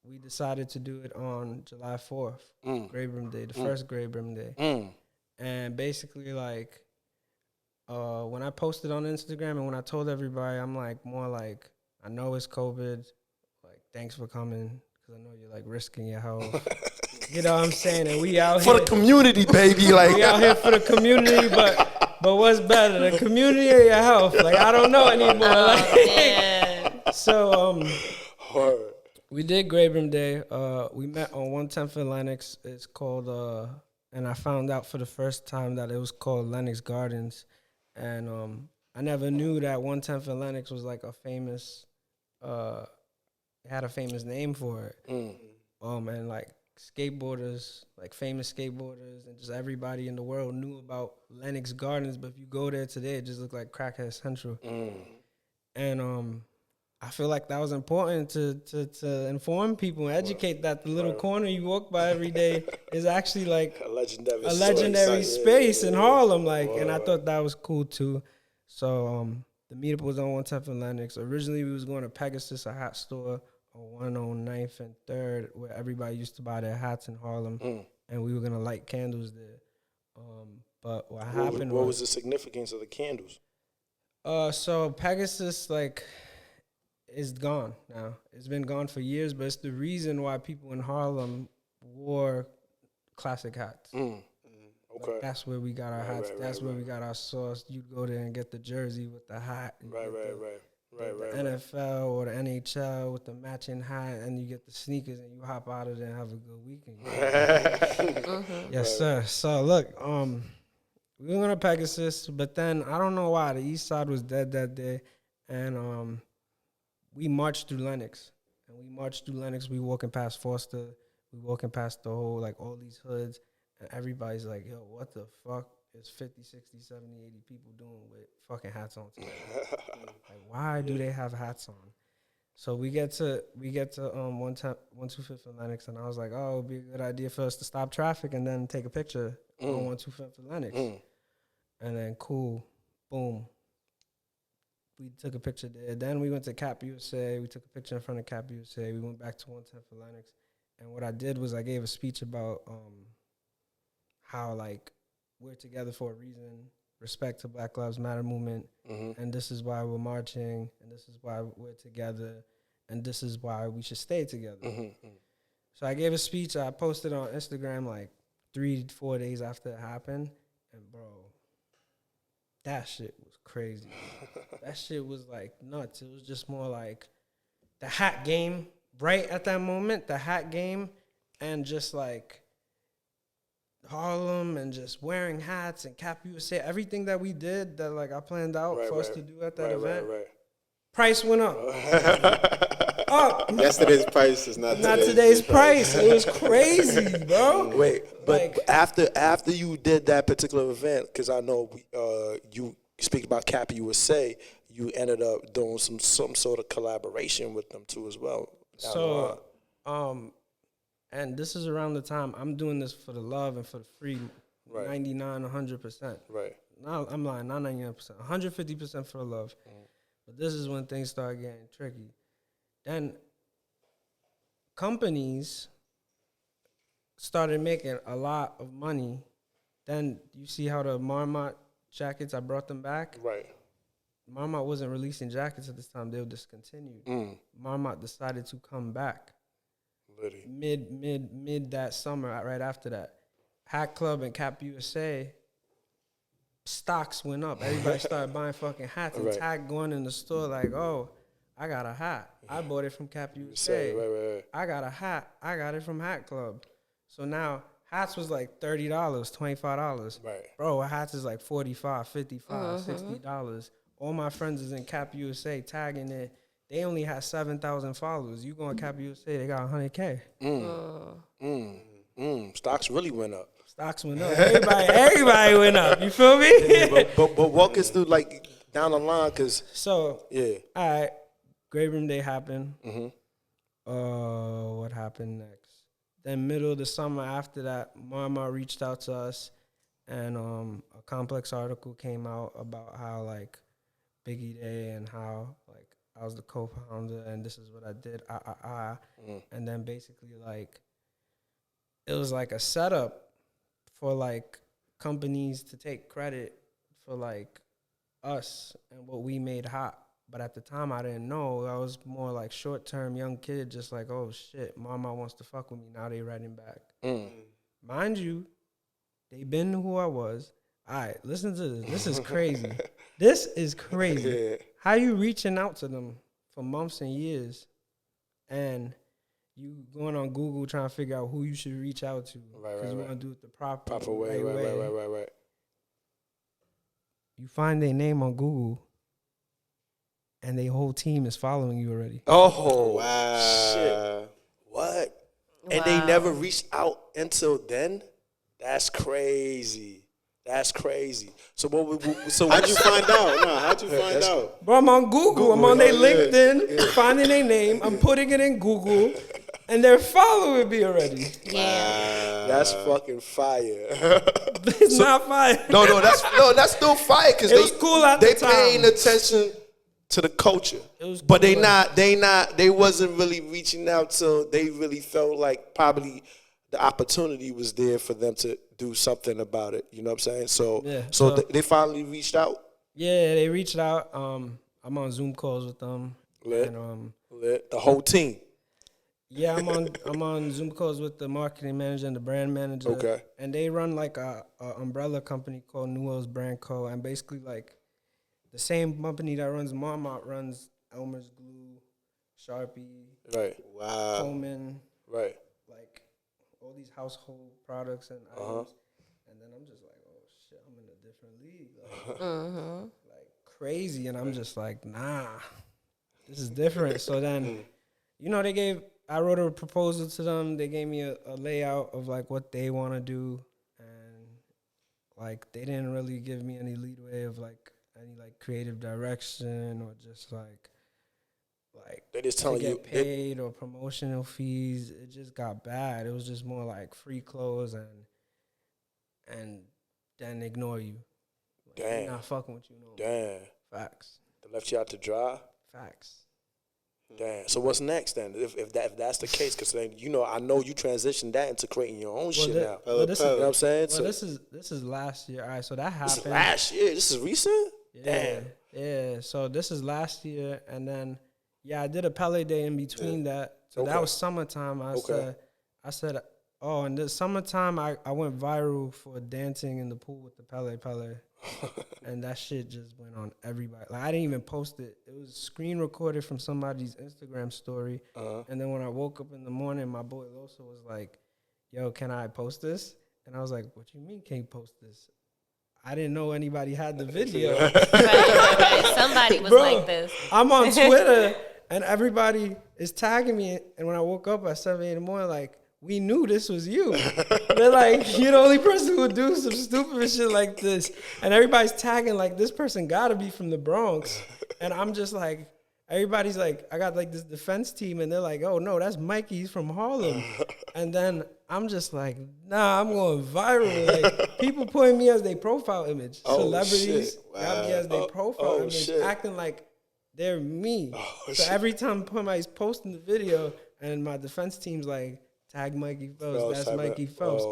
Speaker 10: we decided to do it on July 4th, Great Brim Day, the first Great Brim Day. And basically, like, when I posted on Instagram and when I told everybody, I'm like, more like, I know it's COVID. Like, thanks for coming, because I know you're like risking your health. You know what I'm saying? And we out
Speaker 9: for
Speaker 10: here
Speaker 9: the community, baby. Like
Speaker 10: we out here for the community, but what's better, the community or your health? Like I don't know anymore. So we did Great Brim Day. We met on 110th and Lenox. It's called and I found out for the first time that it was called Lenox Gardens. And I never knew that 110th and Lenox was like a famous it had a famous name for it. And like skateboarders, like famous skateboarders, and just everybody in the world knew about Lenox Gardens. But if you go there today, it just looked like Crackhead Central. And I feel like that was important to inform people and educate that the little corner you walk by every day is actually like a legendary space in Harlem. Like, and I thought that was cool too. So the meetup was on 110th and Lenox. Originally, we was going to Pegasus, a hat store, on 109th and 3rd, where everybody used to buy their hats in Harlem, and we were gonna light candles there. But what happened?
Speaker 9: What was the significance of the candles?
Speaker 10: So Pegasus is gone now. It's been gone for years, but it's the reason why people in Harlem wore classic hats.
Speaker 9: Okay,
Speaker 10: like that's where we got our hats. That's where we got our sauce. You'd go there and get the jersey with the hat. Right. The NFL or the NHL with the matching hat, and you get the sneakers, and you hop out of there and have a good weekend. Yes, sir. So look, we were gonna Pegasus, but then I don't know why the East Side was dead that day, and we marched through Lenox, We walking past Foster, we walking past the whole all these hoods, and everybody's like, "Yo, what the fuck is 50, 60, 70, 80 people doing with fucking hats on today?" Like, why do they have hats on? So we get to 125th and Lenox, and I was like, "Oh, it'd be a good idea for us to stop traffic and then take a picture on 125th and Lenox." And then cool, boom. We took a picture there. Then we went to Cap USA. We took a picture in front of Cap USA. We went back to 110th and Lenox. And what I did was I gave a speech about how we're together for a reason, respect to Black Lives Matter movement, and this is why we're marching, and this is why we're together, and this is why we should stay together. So I gave a speech. I posted on Instagram 3-4 days after it happened, and bro, that shit was crazy. That shit was nuts. It was just more like the hat game, right at that moment, the hat game, and just Harlem and just wearing hats and Cap USA, everything that we did that I planned out for us to do at that event. Price went up.
Speaker 12: Yesterday's price is not
Speaker 10: today's price. It was crazy, bro.
Speaker 9: Wait, but after you did that particular event, because I know you speak about Cap USA, you ended up doing some sort of collaboration with them too as well.
Speaker 10: So, and this is around the time I'm doing this for the love and for the free, 99, 100%.
Speaker 9: Right.
Speaker 10: No, I'm lying, not 99%, 150% for the love. But this is when things start getting tricky. Then companies started making a lot of money. Then you see how the Marmot jackets, I brought them back.
Speaker 9: Right.
Speaker 10: Marmot wasn't releasing jackets at this time; they were discontinued. Marmot decided to come back. Mid that summer, right after that, Hat Club and Cap USA stocks went up. Everybody started buying fucking hats and tag going in the store like, oh, I got a hat. I bought it from Cap USA.
Speaker 9: Right.
Speaker 10: I got a hat. I got it from Hat Club. So now hats was like $30, $25.
Speaker 9: Right.
Speaker 10: Bro, hats is like $45, $55, $60. All my friends is in Cap USA tagging it. They only had 7,000 followers. You go on Cap USA, they got 100K.
Speaker 9: Stocks really went up.
Speaker 10: Stocks went up. Everybody went up. You feel me?
Speaker 9: Yeah, but walk us through like down the line, cause
Speaker 10: all right. Great Room Day happened. What happened next? Then middle of the summer after that, Mama reached out to us, and a complex article came out about how like Biggie Day and how like I was the co-founder and this is what I did. And then basically like it was like a setup for like companies to take credit for like us and what we made hot. But at the time, I didn't know. I was more like short-term young kid, just like, oh, shit, Mama wants to fuck with me. Now they writing back. Mind you, they been who I was. All right, listen to this. This is crazy. This is crazy.
Speaker 9: Yeah.
Speaker 10: How you reaching out to them for months and years, and you going on Google trying to figure out who you should reach out to because you want to do it the proper way.
Speaker 9: Right.
Speaker 10: You find their name on Google, and their whole team is following you already.
Speaker 9: Oh, wow. Shit. What? And they never reached out until then? That's crazy. So
Speaker 12: how'd you find out? No, how'd you find out?
Speaker 10: Bro, I'm on Google. I'm on their LinkedIn, finding their name. I'm putting it in Google, and they're following me already.
Speaker 11: Yeah.
Speaker 9: That's fucking fire.
Speaker 10: It's not fire.
Speaker 9: No, that's still fire because
Speaker 10: it was cool at the time.
Speaker 9: They paying attention to the culture, but they wasn't really reaching out till they really felt like probably the opportunity was there for them to do something about it. You know what I'm saying? So they finally reached out.
Speaker 10: Yeah, they reached out. I'm on Zoom calls with them.
Speaker 9: Lit. The whole team.
Speaker 10: Yeah, I'm on Zoom calls with the marketing manager and the brand manager.
Speaker 9: Okay.
Speaker 10: And they run like a umbrella company called Newell's Brand Co. And basically like the same company that runs Marmot runs Elmer's Glue, Sharpie,
Speaker 9: right? Wow.
Speaker 10: Coleman,
Speaker 9: right?
Speaker 10: Like all these household products and items. And then I'm just like, oh shit, I'm in a different league, like crazy. And I'm just like, nah, this is different. So then, you know, I wrote a proposal to them. They gave me a layout of like what they want to do, and like they didn't really give me any leadway of like any like creative direction or just like
Speaker 9: they just telling you
Speaker 10: paid or promotional fees. It just got bad. It was just more like free clothes and then ignore you. Like,
Speaker 9: damn,
Speaker 10: not fucking with you no more.
Speaker 9: Damn,
Speaker 10: facts.
Speaker 9: They left you out to dry.
Speaker 10: Facts.
Speaker 9: Damn. So what's next then? If that's the case, because you know, I know you transitioned that into creating your own shit now.
Speaker 10: You know what
Speaker 9: I'm saying?
Speaker 10: Well, this is last year. All right, so that happened.
Speaker 9: This is last year. This is recent.
Speaker 10: Yeah. Yeah. So this is last year, and then I did a Pele Day in between that. So that was summertime. I said, oh, and this summertime I went viral for dancing in the pool with the Pele. And that shit just went on everybody. Like I didn't even post it. It was screen recorded from somebody's Instagram story. And then when I woke up in the morning, my boy Loso was like, yo, can I post this? And I was like, what you mean can't post this? I didn't know anybody had the video.
Speaker 11: Right. Somebody was like this.
Speaker 10: I'm on Twitter and everybody is tagging me. And when I woke up at 7 in the morning, like, we knew this was you. They're like, you're the only person who would do some stupid shit like this. And everybody's tagging like, this person gotta be from the Bronx. And I'm just like, everybody's like, I got like this defense team, and they're like, oh no, that's Mikey, he's from Harlem. And then I'm just like, nah, I'm going viral. Like, people putting me as their profile image. Celebrities got me as their profile image, acting like they're me. So every time somebody's posting the video, and my defense team's like, tag Mikey Phelps, that's Mikey Phelps.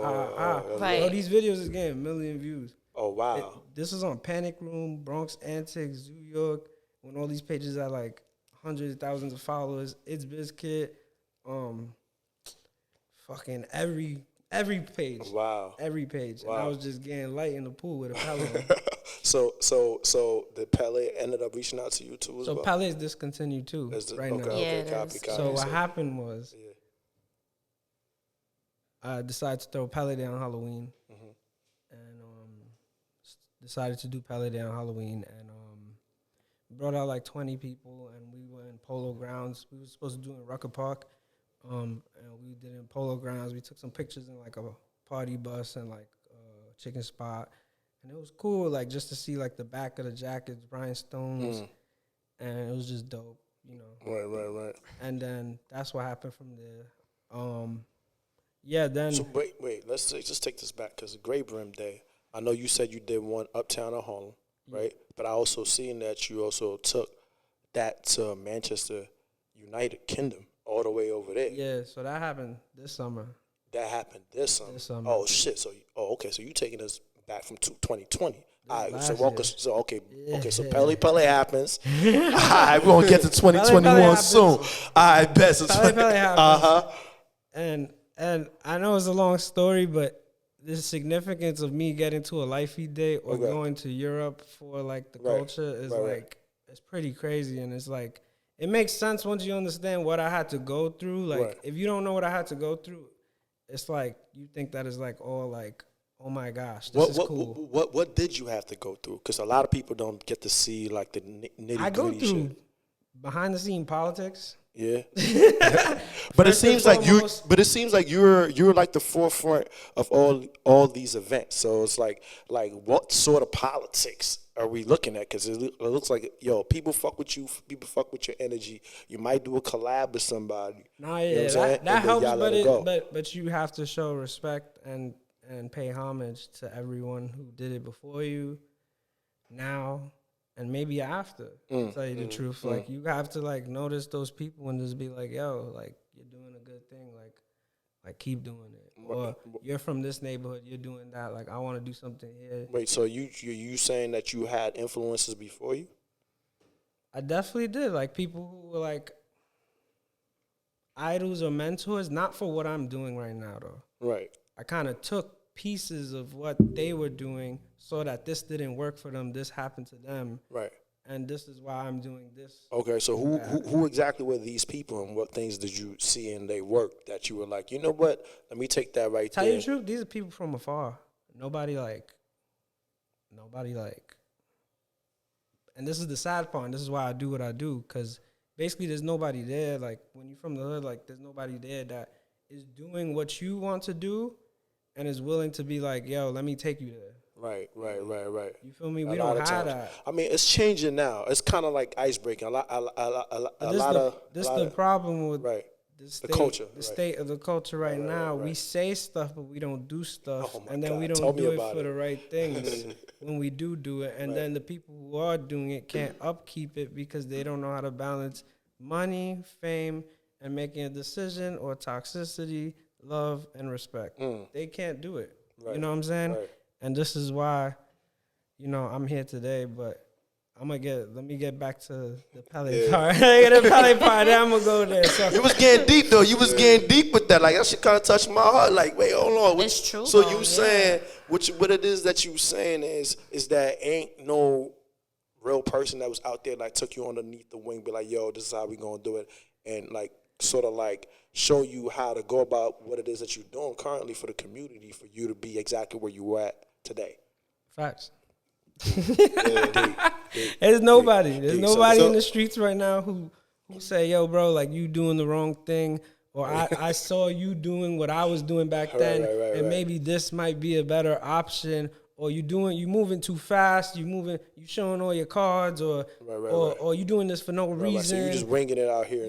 Speaker 11: Right.
Speaker 10: Yo, these videos is getting 1 million views.
Speaker 9: Oh, wow.
Speaker 10: This is on Panic Room, Bronx Antics, New York, when all these pages are like hundreds of thousands of followers. It's BizKid. Fucking every page.
Speaker 9: Wow.
Speaker 10: Every page.
Speaker 9: Wow.
Speaker 10: And I was just getting light in the pool with a Pele.
Speaker 9: So the Pele ended up reaching out to you too as well?
Speaker 10: So Pele is discontinued too right now.
Speaker 9: Copy.
Speaker 10: So what happened was I decided to throw Pele Day on Halloween. And decided to do Pele Day on Halloween, and brought out like 20 people, and we were in Polo Grounds. We were supposed to do it in Rucker Park, and we did it in Polo Grounds. We took some pictures in like a party bus and like a chicken spot, and it was cool, like just to see like the back of the jackets, rhinestones, and it was just dope, you know.
Speaker 9: Right.
Speaker 10: And then that's what happened from there. Then.
Speaker 9: So wait. Let's just take this back, because the Grey Brim Day, I know you said you did one uptown in Harlem, right? But I also seen that you also took that to Manchester, United Kingdom, all the way over there.
Speaker 10: Yeah, so that happened this summer.
Speaker 9: That happened this summer. Oh shit! So okay, so you taking us back from 2020. All right, so okay. So Pele happens. All right, we're gonna get to 2021 soon. All right, best.
Speaker 10: Pele happens. And I know it's a long story, but the significance of me getting to a Lifey Day or going to Europe for like the culture is like it's pretty crazy, and it's like it makes sense once you understand what I had to go through. Like if you don't know what I had to go through, it's like you think that is like all like, oh my gosh, this is cool.
Speaker 9: What did you have to go through? Because a lot of people don't get to see like the nitty-gritty
Speaker 10: I go through
Speaker 9: shit.
Speaker 10: Behind the scene politics.
Speaker 9: Yeah, but it seems like you're like the forefront of all these events. So it's like what sort of politics are we looking at? Because it looks like people fuck with you, people fuck with your energy. You might do a collab with somebody.
Speaker 10: Nah, yeah, that helps, but you have to show respect and pay homage to everyone who did it before you, now. And maybe after, to tell you the truth, like you have to like notice those people and just be like, yo, like you're doing a good thing, like keep doing it. Or you're from this neighborhood, you're doing that. Like I want to do something here.
Speaker 9: Wait, so you saying that you had influences before you?
Speaker 10: I definitely did. Like people who were like idols or mentors, not for what I'm doing right now though.
Speaker 9: Right.
Speaker 10: I kind of took pieces of what they were doing, so that this didn't work for them, this happened to them,
Speaker 9: right?
Speaker 10: And this is why I'm doing this.
Speaker 9: Okay, so who exactly were these people, and what things did you see in their work that you were like, you know what? Let me take that right there.
Speaker 10: Tell you the truth, these are people from afar. Nobody like. And this is the sad part. And this is why I do what I do, because basically there's nobody there. Like when you're from the hood, like there's nobody there that is doing what you want to do, and is willing to be like, yo, let me take you there.
Speaker 9: Right.
Speaker 10: You feel me? We don't have that.
Speaker 9: I mean, it's changing now. It's kind of like ice breaking. This
Speaker 10: the problem with
Speaker 9: the culture.
Speaker 10: The state of the culture right now. We say stuff, but we don't do stuff. And then we don't do it for the right things when we do it. And then the people who are doing it can't upkeep it because they don't know how to balance money, fame, and making a decision, or toxicity, love, and respect. They can't do it. Right. You know what I'm saying? Right. And this is why, I'm here today, but let me get back to the Pele part. The Pele part, then I'm going to go there. So.
Speaker 9: It was getting deep, though. You was getting deep with that. Like, that shit kind of touched my heart. Like, wait, hold on.
Speaker 11: It's true.
Speaker 9: So you saying, what it is that you saying is that ain't no real person that was out there, like, took you underneath the wing, be like, yo, this is how we going to do it. And, like, sort of, like, show you how to go about what it is that you're doing currently for the community, for you to be exactly where you were at today.
Speaker 10: Facts. There's nobody in the streets right now who say, yo, bro, like you doing the wrong thing, or I saw you doing what I was doing back then, and maybe this might be a better option. Or you moving too fast, you showing all your cards, or you doing this for no reason.
Speaker 9: So you just winging it out here.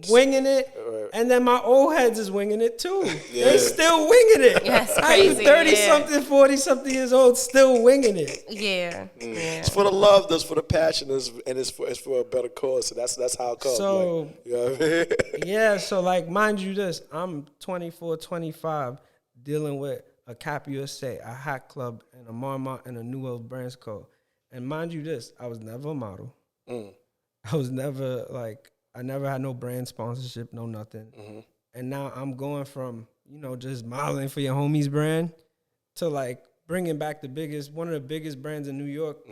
Speaker 10: Winging it. And then my old heads is winging it too. They still winging it.
Speaker 11: Yes,
Speaker 10: how you 30-something, 40-something years old still winging it?
Speaker 11: Yeah.
Speaker 9: It's for the love, that's for the passion, and it's for a better cause. So that's how it comes.
Speaker 10: So,
Speaker 9: like, you know what I mean?
Speaker 10: yeah, so like, mind you this, I'm 24, 25, dealing with a Cap USA, a Hat Club, and a Marmont, and a New World Brands Code. And mind you this, I was never a model. I was never like, I never had no brand sponsorship, no nothing. And now I'm going from, just modeling for your homie's brand to like bringing back one of the biggest brands in New York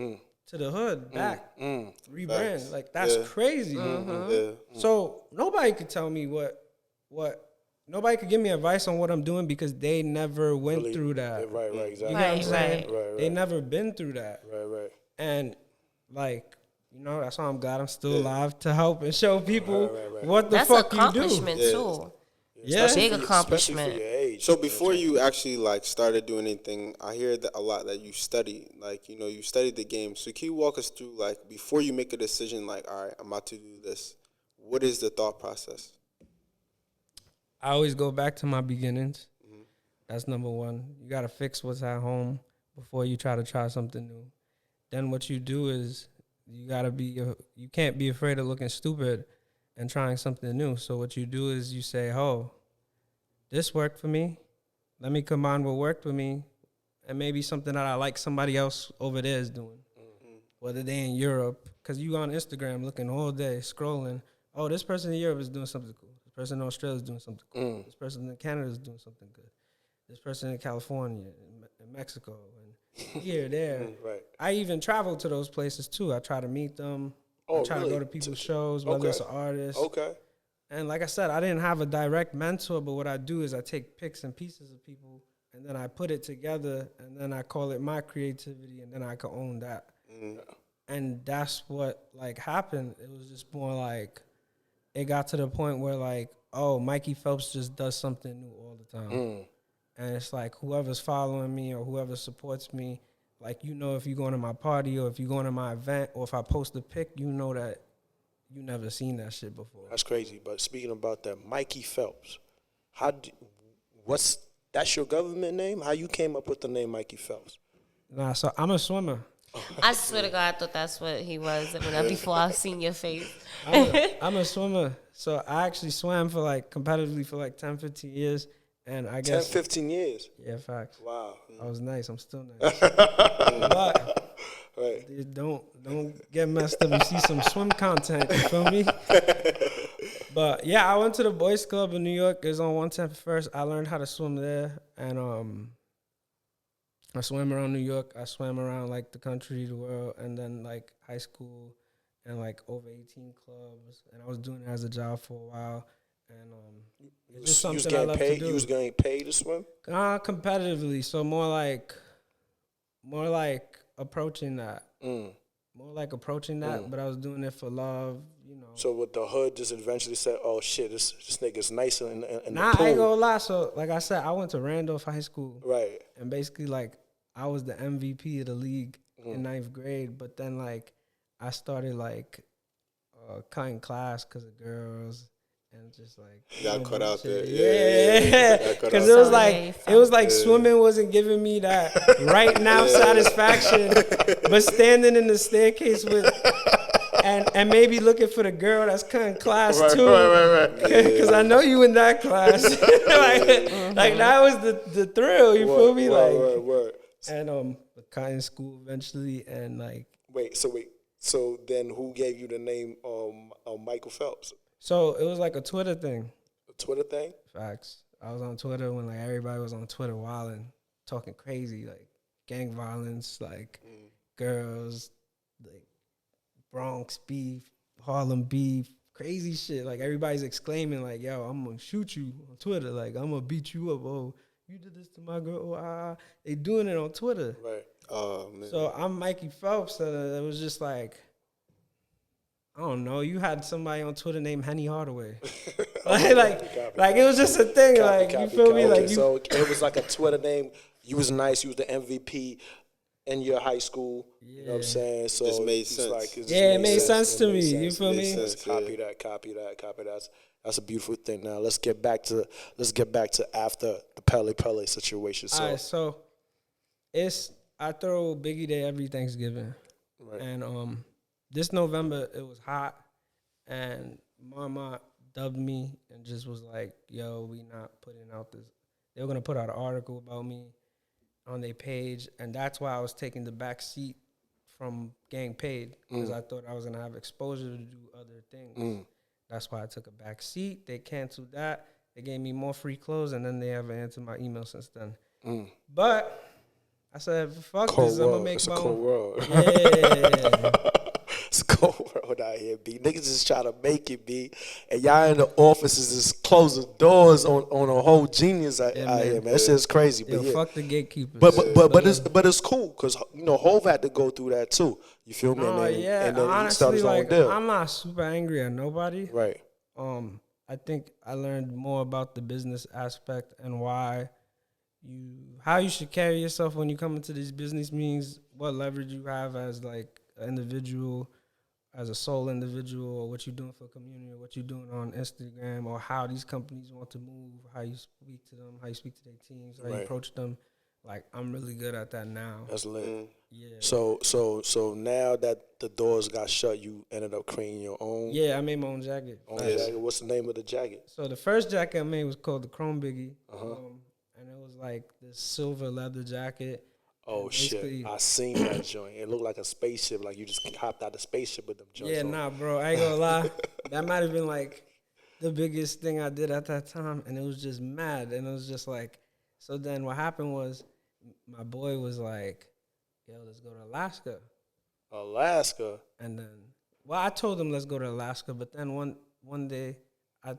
Speaker 10: to the hood back. 3 brands. Like, that's crazy. So nobody could tell me nobody could give me advice on what I'm doing because they never went through that.
Speaker 9: Right, exactly.
Speaker 10: You know what I'm saying?
Speaker 9: Right.
Speaker 10: They never been through that.
Speaker 9: Right.
Speaker 10: And like, that's why I'm glad I'm still alive to help and show people what the fuck you do.
Speaker 11: That's an accomplishment too.
Speaker 10: Yeah,
Speaker 11: big accomplishment.
Speaker 9: For your age.
Speaker 12: So before you actually like started doing anything, I hear that a lot that you studied. Like, you studied the game. So can you walk us through, like, before you make a decision, like, all right, I'm about to do this, what is the thought process?
Speaker 10: I always go back to my beginnings. That's number one. You got to fix what's at home before you try something new. Then what you do is you can't be afraid of looking stupid and trying something new. So what you do is you say, this worked for me. Let me combine what worked for me and maybe something that I like somebody else over there is doing. Whether they in Europe, because you on Instagram looking all day, scrolling. Oh, this person in Europe is doing something cool. This person in Australia is doing something cool. This person in Canada is doing something good. This person in California, in Mexico, and here, there. I even travel to those places too. I try to meet them. I try to go to people's shows, whether it's an artist. And like I said, I didn't have a direct mentor, but what I do is I take pics and pieces of people, and then I put it together, and then I call it my creativity, and then I can own that. And that's what, like, happened. It was just more like, it got to the point where, like, Mikey Phelps just does something new all the time. And it's like, whoever's following me or whoever supports me, like, if you're going to my party or if you're going to my event or if I post a pic, you know that you never seen that shit before.
Speaker 9: That's crazy. But speaking about that, Mikey Phelps, that's your government name? How you came up with the name Mikey Phelps?
Speaker 10: Nah, so I'm a swimmer.
Speaker 11: I swear to God, I thought that's what he was before I seen your face.
Speaker 10: I'm a swimmer. So I actually swam competitively for 10, 15 years. And I guess
Speaker 9: 10, 15 years.
Speaker 10: Yeah, facts.
Speaker 9: Wow.
Speaker 10: I was nice. I'm still nice. But don't get messed up. You see some swim content. You feel me? But yeah, I went to the Boys Club in New York. It was on 110 I learned how to swim there, and I swam around New York. I swam around the country, the world, and then high school and over 18 clubs. And I was doing it as a job for a while. And it's just something I love to do.
Speaker 9: You was getting paid to swim?
Speaker 10: Competitively, so more like approaching that. More like approaching that, but I was doing it for love,
Speaker 9: So with the hood just eventually said, "Oh shit, this nigga's nice in the pool."
Speaker 10: I ain't gonna lie. So like I said, I went to Randolph High School,
Speaker 9: right?
Speaker 10: And basically I was the MVP of the league in 9th grade, but then I started cutting class because of girls. And just
Speaker 12: got caught out there,
Speaker 10: yeah. Because it was swimming wasn't giving me that right now satisfaction, but standing in the staircase with and maybe looking for the girl that's cutting class too, right. Because I know you in that class, that was the thrill. You feel me? And cutting school eventually, and
Speaker 9: So then who gave you the name Michael Phelps?
Speaker 10: So it was a Twitter thing.
Speaker 9: A Twitter thing?
Speaker 10: Facts. I was on Twitter when everybody was on Twitter wilding, talking crazy, gang violence, girls, Bronx beef, Harlem beef, crazy shit. Everybody's exclaiming yo, I'm gonna shoot you on Twitter. I'm gonna beat you up. Oh, you did this to my girl. Oh, They doing it on Twitter.
Speaker 9: Right.
Speaker 12: Oh, man.
Speaker 10: So I'm Mikey Phelps. It was just I don't know. You had somebody on Twitter named Henny Hardaway. Like it was just a thing. You feel me?
Speaker 9: Okay,
Speaker 10: like you,
Speaker 9: so it was like a Twitter name. You was nice. You was the MVP in your high school. You know what I'm saying? So
Speaker 12: Just made sense.
Speaker 10: it made sense to me. You feel me?
Speaker 9: Copy that. That's a beautiful thing. Now let's get back to after the Pele situation. So,
Speaker 10: all right, so I throw Biggie Day every Thanksgiving,
Speaker 9: right.
Speaker 10: And this November it was hot, and Mama dubbed me and just was like, "Yo, we not putting out this." They were gonna put out an article about me on their page, and that's why I was taking the back seat from getting paid because I thought I was gonna have exposure to do other things. That's why I took a back seat. They canceled that. They gave me more free clothes, and then they haven't answered my email since then. But I said, "Fuck
Speaker 9: cold
Speaker 10: this!
Speaker 9: world.
Speaker 10: I'm gonna make
Speaker 9: it's
Speaker 10: my
Speaker 9: a cold
Speaker 10: own."
Speaker 9: world.
Speaker 10: Yeah.
Speaker 9: It's a cold world out here, B. Niggas just trying to make it, B. And y'all in the offices just closing doors on a whole genius out here, man. That shit's crazy.
Speaker 10: Yo,
Speaker 9: but yeah.
Speaker 10: fuck the gatekeepers.
Speaker 9: But it's cool because Hov had to go through that too. You feel me?
Speaker 10: And then
Speaker 9: honestly,
Speaker 10: he started his own deal. I'm not super angry at nobody.
Speaker 9: Right.
Speaker 10: I think I learned more about the business aspect and how you should carry yourself when you come into these business meetings, what leverage you have as like an individual, as a sole individual, or what you're doing for a community, or what you're doing on Instagram, or how these companies want to move, how you speak to them, how you speak to their teams, how you approach them. Like, I'm really good at that now.
Speaker 9: That's lit.
Speaker 10: Yeah.
Speaker 9: So now that the doors got shut, you ended up creating your own.
Speaker 10: Yeah, I made my own jacket.
Speaker 9: Jacket. What's the name of the jacket?
Speaker 10: So the first jacket I made was called the Chrome Biggie, and it was like this silver leather jacket.
Speaker 9: Oh shit! I seen that joint. It looked like a spaceship. Like you just hopped out the spaceship with them joints.
Speaker 10: Yeah, nah, bro. I ain't gonna lie. That might have been like the biggest thing I did at that time, and it was just mad. And it was just like, so then what happened was, my boy was like, "Yo, let's go to Alaska."
Speaker 9: Alaska.
Speaker 10: And then, I told him let's go to Alaska, but then one day, I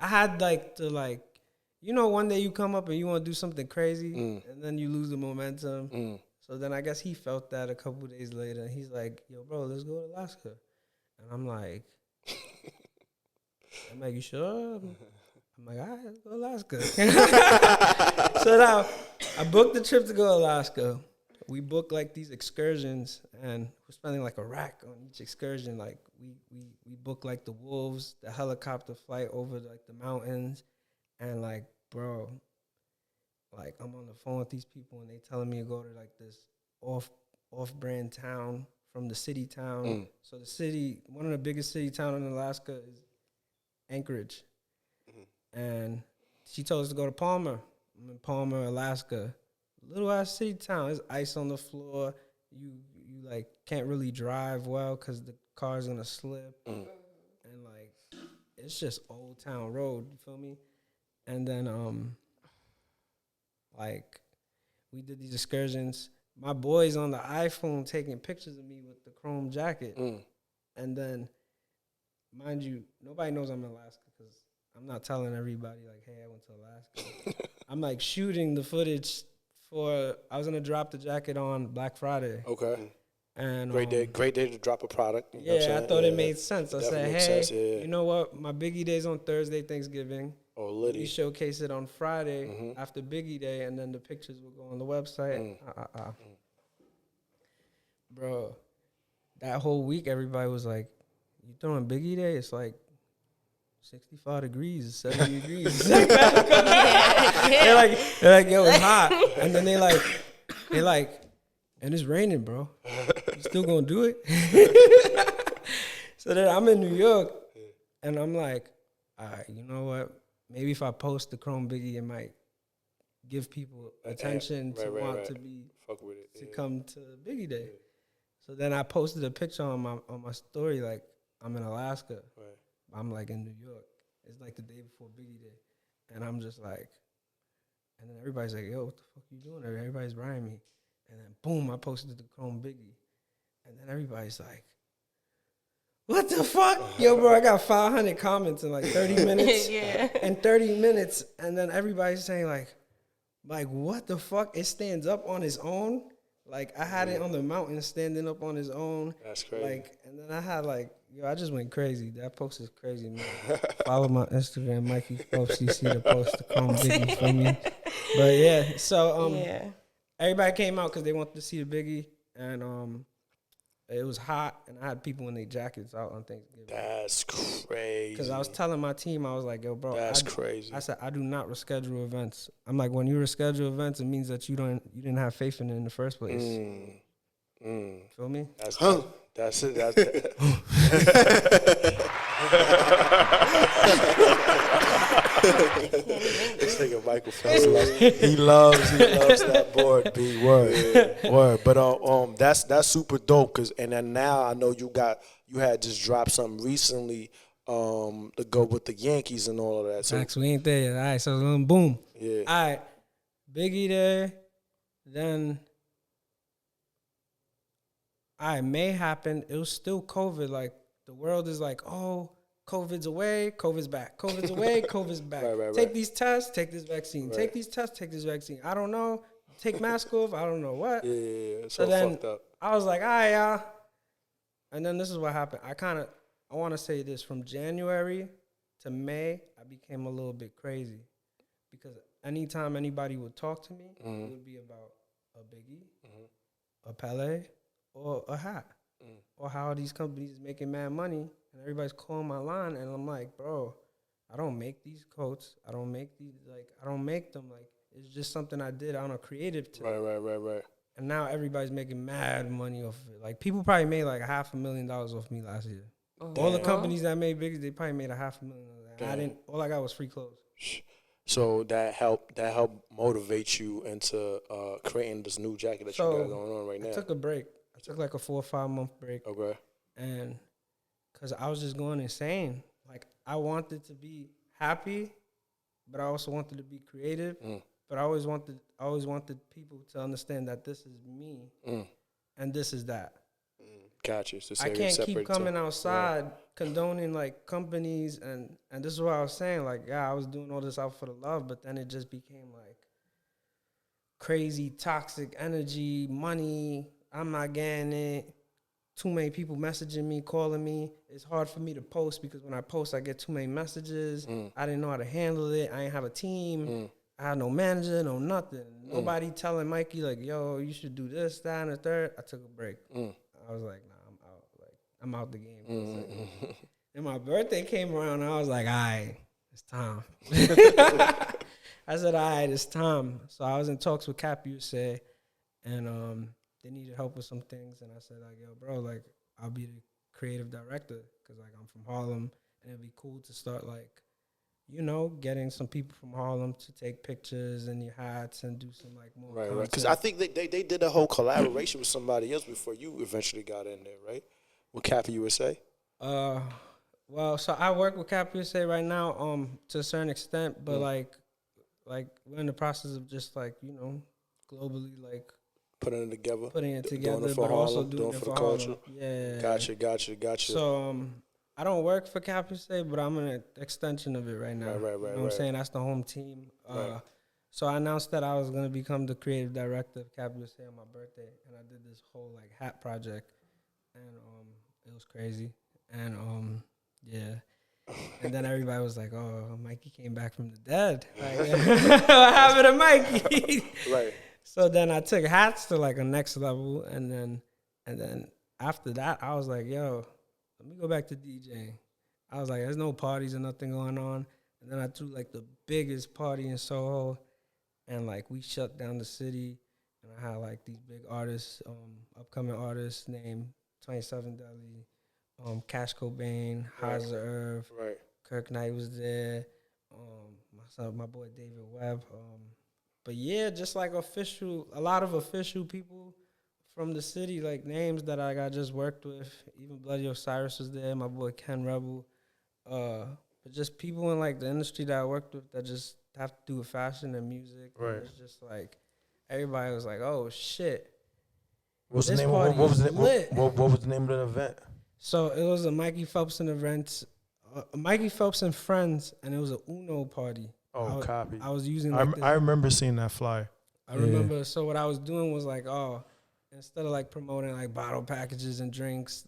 Speaker 10: had one day you come up and you want to do something crazy, and then you lose the momentum. So then I guess he felt that a couple days later. He's like, "Yo, bro, let's go to Alaska." And I'm like, "You sure?" I'm like, "All right, let's go to Alaska." So now I booked the trip to go to Alaska. We booked like these excursions, and we're spending like a rack on each excursion. Like we booked like the wolves, the helicopter flight over like the mountains, and like, bro, like I'm on the phone with these people and they telling me to go to like this off-brand town from the city town. So one of the biggest city town in Alaska is Anchorage. And she told us to go to Palmer. I'm in Palmer, Alaska. Little ass city town. There's ice on the floor. You like can't really drive well because the car's gonna slip. And like it's just Old Town Road. You feel me? And then like we did these excursions. My boy's on the iPhone taking pictures of me with the chrome jacket. And then, mind you, nobody knows I'm in Alaska because I'm not telling everybody like, "Hey, I went to Alaska." I'm like shooting the footage I was gonna drop the jacket on Black Friday.
Speaker 9: Okay.
Speaker 10: And
Speaker 9: great day to drop a product.
Speaker 10: I thought it made sense. I said, "Hey, you know what? My Biggie Day's on Thursday, Thanksgiving.
Speaker 9: Oh, Liddy.
Speaker 10: We showcase it on Friday after Biggie Day, and then the pictures will go on the website." Bro, that whole week, everybody was like, "You throwing Biggie Day? It's like 65 degrees, 70 degrees." They're like, "Yo, it's hot." And then they like, "And it's raining, bro. You still gonna do it?" So then I'm in New York, and I'm like, "All right, you know what? Maybe if I post the Chrome Biggie, it might give people attention to want to be
Speaker 9: fuck with it,
Speaker 10: to come to Biggie Day." So then I posted a picture on my story, like I'm in Alaska. I'm like in New York. It's like the day before Biggie Day. And I'm just like, and then everybody's like, "Yo, what the fuck you doing there?" Everybody's writing me. And then boom, I posted the Chrome Biggie. And then everybody's like, "What the fuck?" Yo, bro, I got 500 comments in like 30 minutes. In 30 minutes. And then everybody's saying like, what the fuck? It stands up on its own. Like I had it on the mountain standing up on its own.
Speaker 9: That's crazy.
Speaker 10: Like, and then I had like yo, I just went crazy. That post is crazy, man. Follow my Instagram, Mikey Phelps. You see the post to come Biggie for me. But yeah, so everybody came out because they wanted to see the Biggie, and it was hot, and I had people in their jackets out on Thanksgiving.
Speaker 9: That's crazy.
Speaker 10: Because I was telling my team, I was like, yo, bro.
Speaker 9: That's crazy.
Speaker 10: I said, I do not reschedule events. I'm like, when you reschedule events, it means that you didn't have faith in it in the first place. Feel me?
Speaker 9: That's it. That's it. This nigga Michael Phelps loves that board. B word. But that's super dope. And then now I know you had just dropped something recently to go with the Yankees and all of that. So
Speaker 10: Max, we ain't there yet. All right, so boom.
Speaker 9: Yeah.
Speaker 10: All right, Biggie there. Then, all right, May happened. It was still COVID. Like the world is like, oh, COVID's away, COVID's back. COVID's away, COVID's back.
Speaker 9: Right.
Speaker 10: Take these tests, take this vaccine.
Speaker 9: Right.
Speaker 10: Take these tests, take this vaccine. I don't know. Take mask off. I don't know what.
Speaker 9: Yeah.
Speaker 10: So then
Speaker 9: fucked up.
Speaker 10: I was like, all right, y'all. And then this is what happened. I want to say this. From January to May, I became a little bit crazy. Because anytime anybody would talk to me, it would be about a Biggie, a Pele, or a hat. Or how these companies making mad money. And everybody's calling my line, and I'm like, bro, I don't make these coats. I don't make these, I don't make them. It's just something I did on a creative tip.
Speaker 9: Right.
Speaker 10: And now everybody's making mad money off of it. People probably made $500,000 off me last year. All the companies that made Biggie, they probably made $500,000. All I got was free clothes.
Speaker 9: So that helped motivate you into creating this new jacket that you got going on right now.
Speaker 10: I took a break. I took a 4 or 5 month break.
Speaker 9: Okay.
Speaker 10: And because I was just going insane. I wanted to be happy, but I also wanted to be creative. But I always wanted people to understand that this is me and this is that.
Speaker 9: Gotcha. So
Speaker 10: I can't keep coming outside condoning companies and this is what I was saying. I was doing all this out for the love, but then it just became crazy toxic energy, money. I'm not getting it. Too many people messaging me, calling me. It's hard for me to post because when I post, I get too many messages. I didn't know how to handle it. I didn't have a team. I had no manager, no nothing. Nobody telling Mikey, yo, you should do this, that, and the third. I took a break. I was like, nah, I'm out. I'm out the game. And my birthday came around, and I was like, all right, it's time. I said, all right, it's time. So I was in talks with Capella, and they needed help with some things, and I said, yo, bro, I'll be the creative director because, I'm from Harlem, and it'd be cool to start, getting some people from Harlem to take pictures and your hats and do some, more
Speaker 9: Right. Because I think they did a whole collaboration with somebody else before you eventually got in there, right? With Capella USA?
Speaker 10: Well, so I work with Capella right now to a certain extent, but, we're in the process of just, globally,
Speaker 9: Putting it together,
Speaker 10: doing it
Speaker 9: for
Speaker 10: but
Speaker 9: Harlem,
Speaker 10: also
Speaker 9: doing
Speaker 10: it
Speaker 9: for
Speaker 10: for
Speaker 9: the culture.
Speaker 10: Yeah.
Speaker 9: Gotcha.
Speaker 10: So I don't work for Capella, but I'm an extension of it right now.
Speaker 9: Right.
Speaker 10: You know what I'm saying? That's the home team.
Speaker 9: Right.
Speaker 10: So I announced that I was gonna become the creative director of Capella on my birthday, and I did this whole hat project, and it was crazy, and yeah. And then everybody was like, "Oh, Mikey came back from the dead. What happened to Mikey?"
Speaker 9: Right.
Speaker 10: So then I took hats to a next level, and then after that I was like, yo, let me go back to DJing. I was like, there's no parties or nothing going on. And then I threw the biggest party in Soho, and we shut down the city, and I had these big artists, upcoming artists named 27 Deli, Cash Cobain, Haza Irv,
Speaker 9: right.
Speaker 10: Kirk Knight was there, my boy David Webb. But yeah, just a lot of official people from the city, names that I got just worked with. Even Bloody Osiris was there, my boy Ken Rebel. But just people in the industry that I worked with that just have to do with fashion and music.
Speaker 4: Right.
Speaker 10: And it's just everybody was like, oh shit.
Speaker 4: What was the name of the event?
Speaker 10: So it was a Mikey Phelps event, Mikey Phelps and friends, and it was a Uno party.
Speaker 4: Oh, copy.
Speaker 10: I was using
Speaker 4: I remember seeing that flyer.
Speaker 10: I remember. So what I was doing was instead of promoting bottle packages and drinks,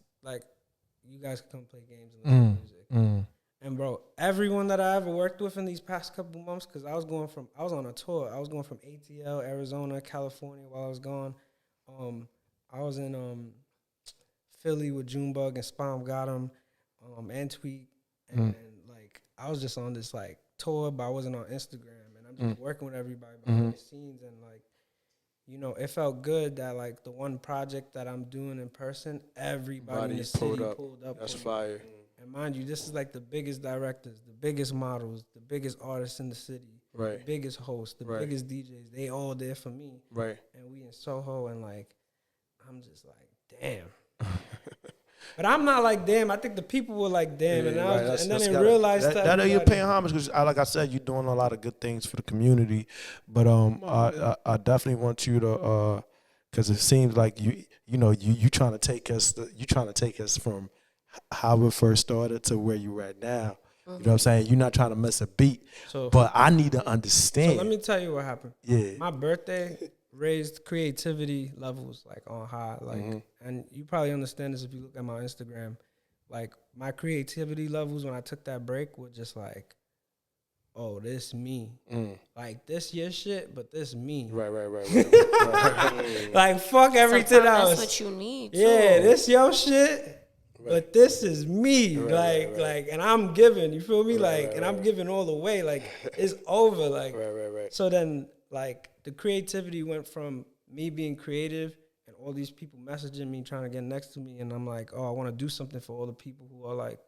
Speaker 10: you guys can come play games and listen to music. And bro, everyone that I ever worked with in these past couple months, because I was on a tour. I was going from ATL, Arizona, California while I was gone. I was in Philly with Junebug and Spam Got 'em, and Tweek, and like I was just on this like tour, but I wasn't on Instagram, and I'm just working with everybody behind the scenes, and like, you know, it felt good that like the one project that I'm doing in person, everybody in the city pulled up.
Speaker 9: That's fire.
Speaker 10: And mind you, this is like the biggest directors, the biggest models, the biggest artists in the city,
Speaker 9: right?
Speaker 10: The biggest hosts, the biggest DJs. They all there for me,
Speaker 9: right?
Speaker 10: And we in Soho, and like, I'm just like, damn. But I'm not like damn. I think the people were like damn, and then they realized
Speaker 9: that you're paying homage because, like I said, you're doing a lot of good things for the community. But I definitely want you to, because it seems like you trying to take us from how it first started to where you're at now. You know what I'm saying? You're not trying to miss a beat. But I need to understand.
Speaker 10: So let me tell you what happened.
Speaker 9: Yeah.
Speaker 10: My birthday raised creativity levels like on high. Like, and you probably understand this if you look at my Instagram. Like, my creativity levels when I took that break were just like, oh, this me. Like, this your shit, but this me.
Speaker 9: Right.
Speaker 10: Like, fuck everything else.
Speaker 11: That's what you need, too.
Speaker 10: Yeah, this your shit. But this is me, like, and I'm giving, you feel me? And I'm giving all the way, like, it's over, like.
Speaker 9: Right.
Speaker 10: So then, like, the creativity went from me being creative and all these people messaging me, trying to get next to me, and I'm like, oh, I want to do something for all the people who are, like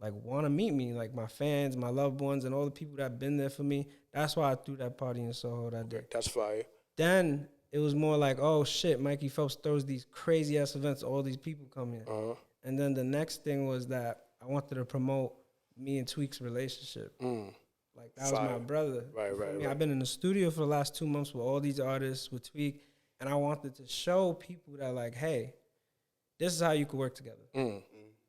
Speaker 10: want to meet me, like my fans, my loved ones, and all the people that have been there for me. That's why I threw that party in Soho that day.
Speaker 9: That's fire.
Speaker 10: Then it was more like, oh, shit, Mikey Phelps throws these crazy-ass events, all these people come in. And then the next thing was that I wanted to promote me and Tweek's relationship. Like, that was my brother.
Speaker 9: Right.
Speaker 10: I've been in the studio for the last 2 months with all these artists, with Tweek, and I wanted to show people that, like, hey, this is how you could work together.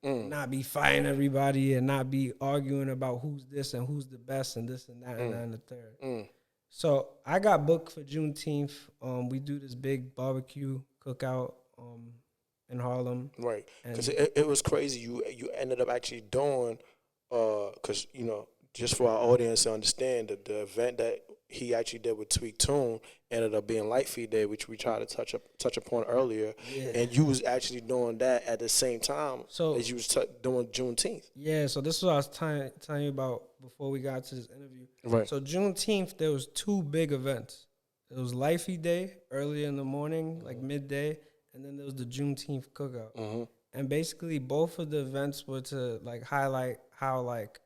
Speaker 10: Not be fighting everybody and not be arguing about who's this and who's the best and this and that and that and the third. So I got booked for Juneteenth. We do this big barbecue cookout in Harlem.
Speaker 9: Right. Because it was crazy. You ended up actually doing, because, you know, just for our audience to understand, that the event that he actually did with Tweek Tune ended up being Light Feed Day, which we tried to touch upon earlier. Yeah. And you was actually doing that at the same time as you was doing Juneteenth.
Speaker 10: Yeah, so this is what I was telling you about before we got to this interview.
Speaker 9: Right.
Speaker 10: So Juneteenth, there was 2 big events. It was Light Feed Day early in the morning, like midday, and then there was the Juneteenth cookout. And basically both of the events were to like highlight how, like,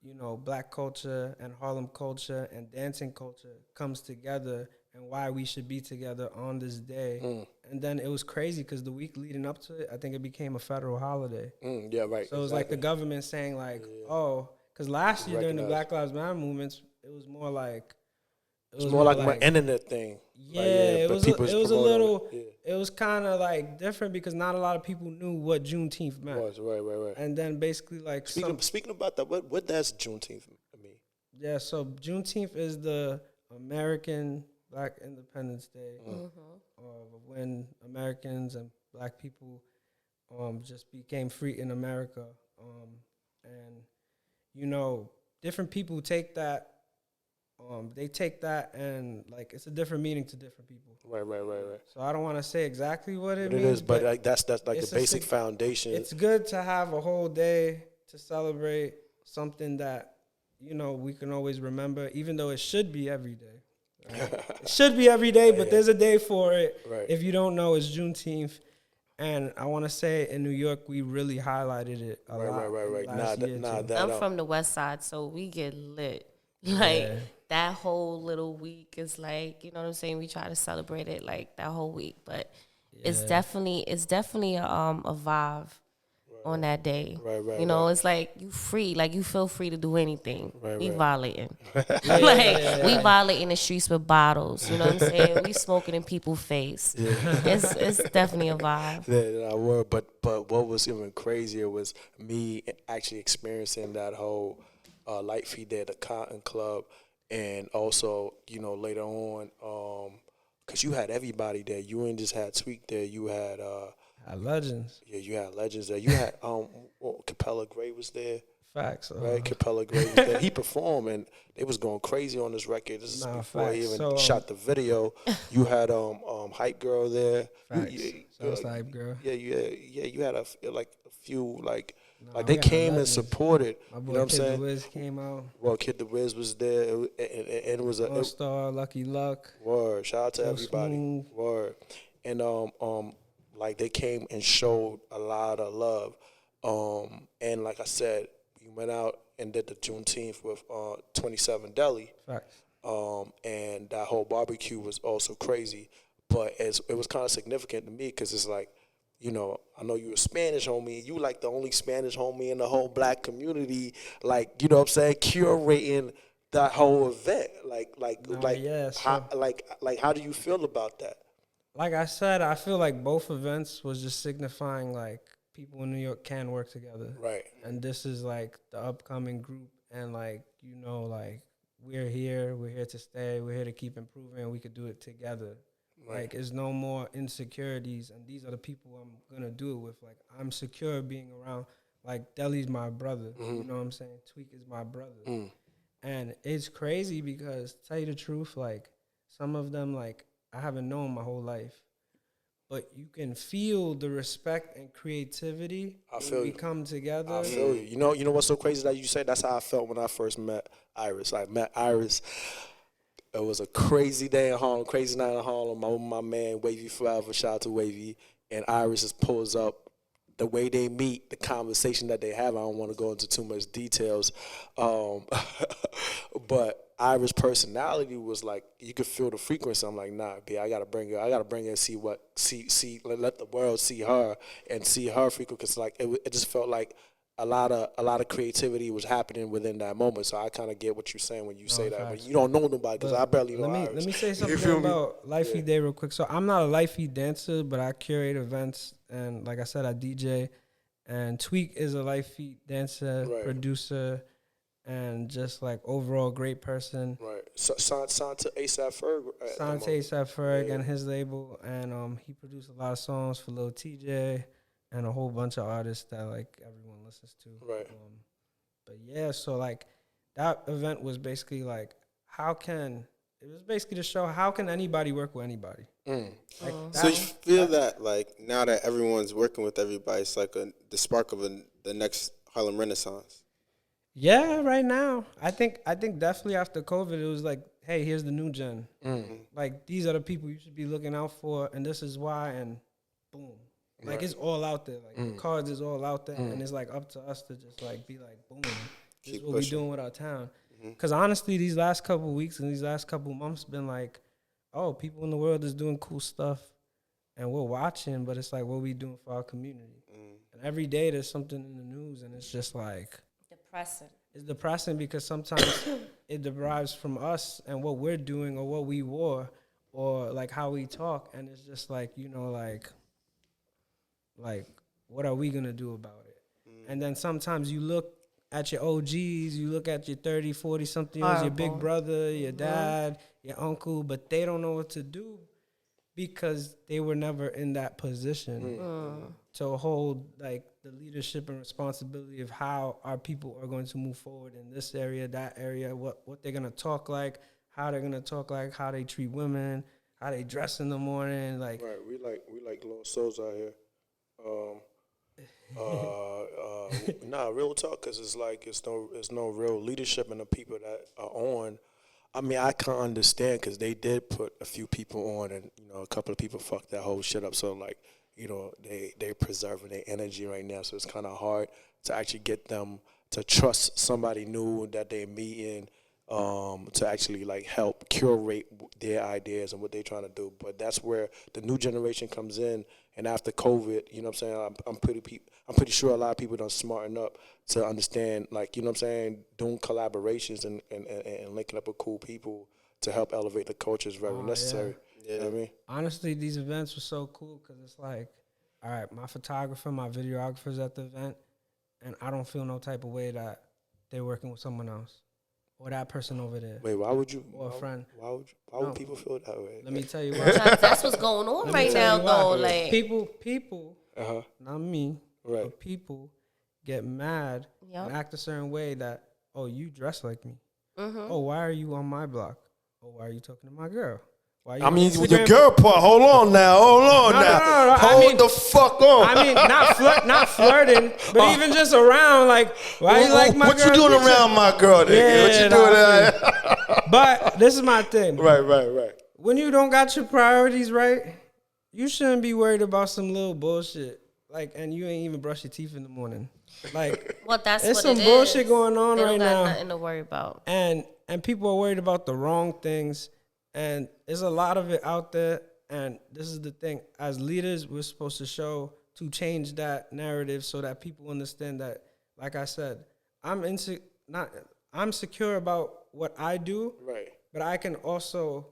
Speaker 10: you know, black culture and Harlem culture and dancing culture comes together and why we should be together on this day. And then it was crazy because the week leading up to it, I think it became a federal holiday.
Speaker 9: Yeah, right.
Speaker 10: So it was like the government saying like, oh, because last year during the Black Lives Matter movements, it was more like...
Speaker 9: It was more like my internet thing.
Speaker 10: Yeah, it was a little... Yeah. It was kind of like different because not a lot of people knew what Juneteenth meant.
Speaker 9: Right.
Speaker 10: And then basically like...
Speaker 9: Speaking about that, what does Juneteenth mean?
Speaker 10: Yeah, so Juneteenth is the American Black Independence Day, when Americans and black people just became free in America. And, you know, different people take that. They take that and, like, it's a different meaning to different people.
Speaker 9: Right.
Speaker 10: So I don't want to say exactly what it means.
Speaker 9: It is, but like that's like the basic foundation.
Speaker 10: It's good to have a whole day to celebrate something that, you know, we can always remember, even though it should be every day. Right? It should be every day, but there's a day for it.
Speaker 9: Right.
Speaker 10: If you don't know, it's Juneteenth. And I want to say in New York, we really highlighted it a lot.
Speaker 9: Right.
Speaker 11: I'm from the West Side, so we get lit. Like, that whole little week is like, you know what I'm saying? We try to celebrate it like that whole week, but it's definitely a vibe on that day.
Speaker 9: Right.
Speaker 11: You know, it's like you free, like you feel free to do anything. We violating. We violating the streets with bottles. You know what I'm saying? We smoking in people's face. Yeah. It's definitely a vibe.
Speaker 9: Yeah, but what was even crazier was me actually experiencing that whole Light Feed Day at the Cotton Club. And also, you know, later on, because you had everybody there. You ain't just had Tweek there. You had
Speaker 10: Had legends.
Speaker 9: Yeah, you had legends there. You had Capella Gray was there.
Speaker 10: Facts.
Speaker 9: Right, Capella Gray was there. He performed, and they was going crazy on this record. This is before he even shot the video. You had Hype Girl there.
Speaker 10: Facts. Hype Girl.
Speaker 9: Yeah. You had a few they came and supported.
Speaker 10: My boy
Speaker 9: you know what I'm
Speaker 10: Kid
Speaker 9: saying?
Speaker 10: The Wiz came out.
Speaker 9: Well, Kid The Wiz was there, and it was a
Speaker 10: All Star, Lucky Luck.
Speaker 9: Word. Shout out to everybody.
Speaker 10: Smooth.
Speaker 9: Word. And they came and showed a lot of love. And like I said, we went out and did the Juneteenth with 27 Deli.
Speaker 10: Facts.
Speaker 9: And that whole barbecue was also crazy, but it was kind of significant to me because it's like, I know you a Spanish homie. You like the only Spanish homie in the whole black community. Like, you know what I'm saying? Curating that whole event. How do you feel about that?
Speaker 10: Like I said, I feel like both events was just signifying like people in New York can work together.
Speaker 9: Right.
Speaker 10: And this is like the upcoming group, and we're here to stay. We're here to keep improving. We could do it together. Right. Like, there's no more insecurities, and these are the people I'm going to do it with. Like, I'm secure being around. Like, Deli's my brother. Mm-hmm. You know what I'm saying? Tweek is my brother. Mm. And it's crazy because, to tell you the truth, like, some of them, like, I haven't known my whole life. But you can feel the respect and creativity when we come together.
Speaker 9: I feel you. You know what's so crazy that you say? That's how I felt when I first met Iris. I met Iris. It was a crazy day in Harlem, crazy night in Harlem. My man, Wavy Forever, shout out to Wavy. And Iris just pulls up. The way they meet, the conversation that they have, I don't want to go into too much details. But Iris' personality was like, you could feel the frequency. I'm like, nah, B, I gotta bring her and see let the world see her and see her frequency. Cause like it just felt like a lot of creativity was happening within that moment. So I kind of get what you're saying when you say that. But you don't know nobody, because I barely know Iris.
Speaker 10: Let me say something about Life Day real quick. So I'm not a Life dancer, but I curate events, and like I said, I DJ. And Tweek is a Life dancer, producer, and just like overall great person.
Speaker 9: Right. Signed to A$AP Ferg.
Speaker 10: Signed to A$AP Ferg and his label, and he produced a lot of songs for Lil TJ and a whole bunch of artists that like everyone listens to.
Speaker 9: Right.
Speaker 10: But yeah, so like that event was basically like, it was basically to show how can anybody work with anybody.
Speaker 12: Like so you feel that like now that everyone's working with everybody, it's like the spark of the next Harlem Renaissance.
Speaker 10: Yeah, right now. I think definitely after COVID, it was like, hey, here's the new gen. Mm-hmm. Like, these are the people you should be looking out for, and this is why, and boom. Like, it's all out there. Like, the cards is all out there, and it's, like, up to us to just, like, be like, boom. This is what we're doing with our town. Because, honestly, these last couple weeks and these last couple months been like, oh, people in the world is doing cool stuff, and we're watching, but it's like, what we doing for our community? And every day there's something in the news, and it's just, like...
Speaker 11: depressing.
Speaker 10: It's depressing because sometimes it derives from us and what we're doing or what we wore or like how we talk, and it's just like, like what are we gonna do about it? And then sometimes you look at your OGs, you look at your 30, 40 something years, your big brother, your dad, your uncle, but they don't know what to do because they were never in that position to hold like the leadership and responsibility of how our people are going to move forward in this area, that area, what they're going to talk like, how they're going to talk like, how they treat women, how they dress in the morning. Like,
Speaker 9: right, we like lost souls out here. Nah, real talk, because it's like it's no real leadership in the people that are on. I mean, I can't understand because they did put a few people on, and a couple of people fucked that whole shit up. So like, they're preserving their energy right now. So it's kind of hard to actually get them to trust somebody new that they're meeting, to actually like help curate their ideas and what they're trying to do. But that's where the new generation comes in. And after COVID, you know what I'm saying, I'm pretty sure a lot of people done smarten up to understand, like, you know what I'm saying, doing collaborations and linking up with cool people to help elevate the culture is very necessary. Yeah. You know what I mean?
Speaker 10: Honestly, these events were so cool because it's like, all right, my photographer, my videographer's at the event, and I don't feel no type of way that they're working with someone else. Or that person over there.
Speaker 9: Wait, why would you?
Speaker 10: Or a friend.
Speaker 9: Why would people feel that way?
Speaker 10: Let me tell you why.
Speaker 11: That's what's going on right now, though. Like
Speaker 10: people not me,
Speaker 9: Right.
Speaker 10: but people get mad and act a certain way that, oh, you dress like me. Oh, why are you on my block? Oh, why are you talking to my girl? Why are you
Speaker 9: I
Speaker 10: on
Speaker 9: mean,
Speaker 10: Instagram?
Speaker 9: the girl part. Hold on now.
Speaker 10: No.
Speaker 9: Hold the fuck on.
Speaker 10: I mean, not flirting, but even just around. Like, why you like my girl?
Speaker 9: What you doing around my girl, nigga?
Speaker 10: Yeah,
Speaker 9: What you doing?
Speaker 10: But this is my thing.
Speaker 9: Right.
Speaker 10: When you don't got your priorities right, you shouldn't be worried about some little bullshit. Like, and you ain't even brush your teeth in the morning. Like,
Speaker 11: well, that's
Speaker 10: there's
Speaker 11: what
Speaker 10: some
Speaker 11: it
Speaker 10: bullshit
Speaker 11: is.
Speaker 10: going on
Speaker 11: they
Speaker 10: right
Speaker 11: don't
Speaker 10: now.
Speaker 11: got nothing to worry about.
Speaker 10: And people are worried about the wrong things. And there's a lot of it out there. And this is the thing. As leaders, we're supposed to show to change that narrative so that people understand that, like I said, I'm secure about what I do.
Speaker 9: Right.
Speaker 10: But I can also,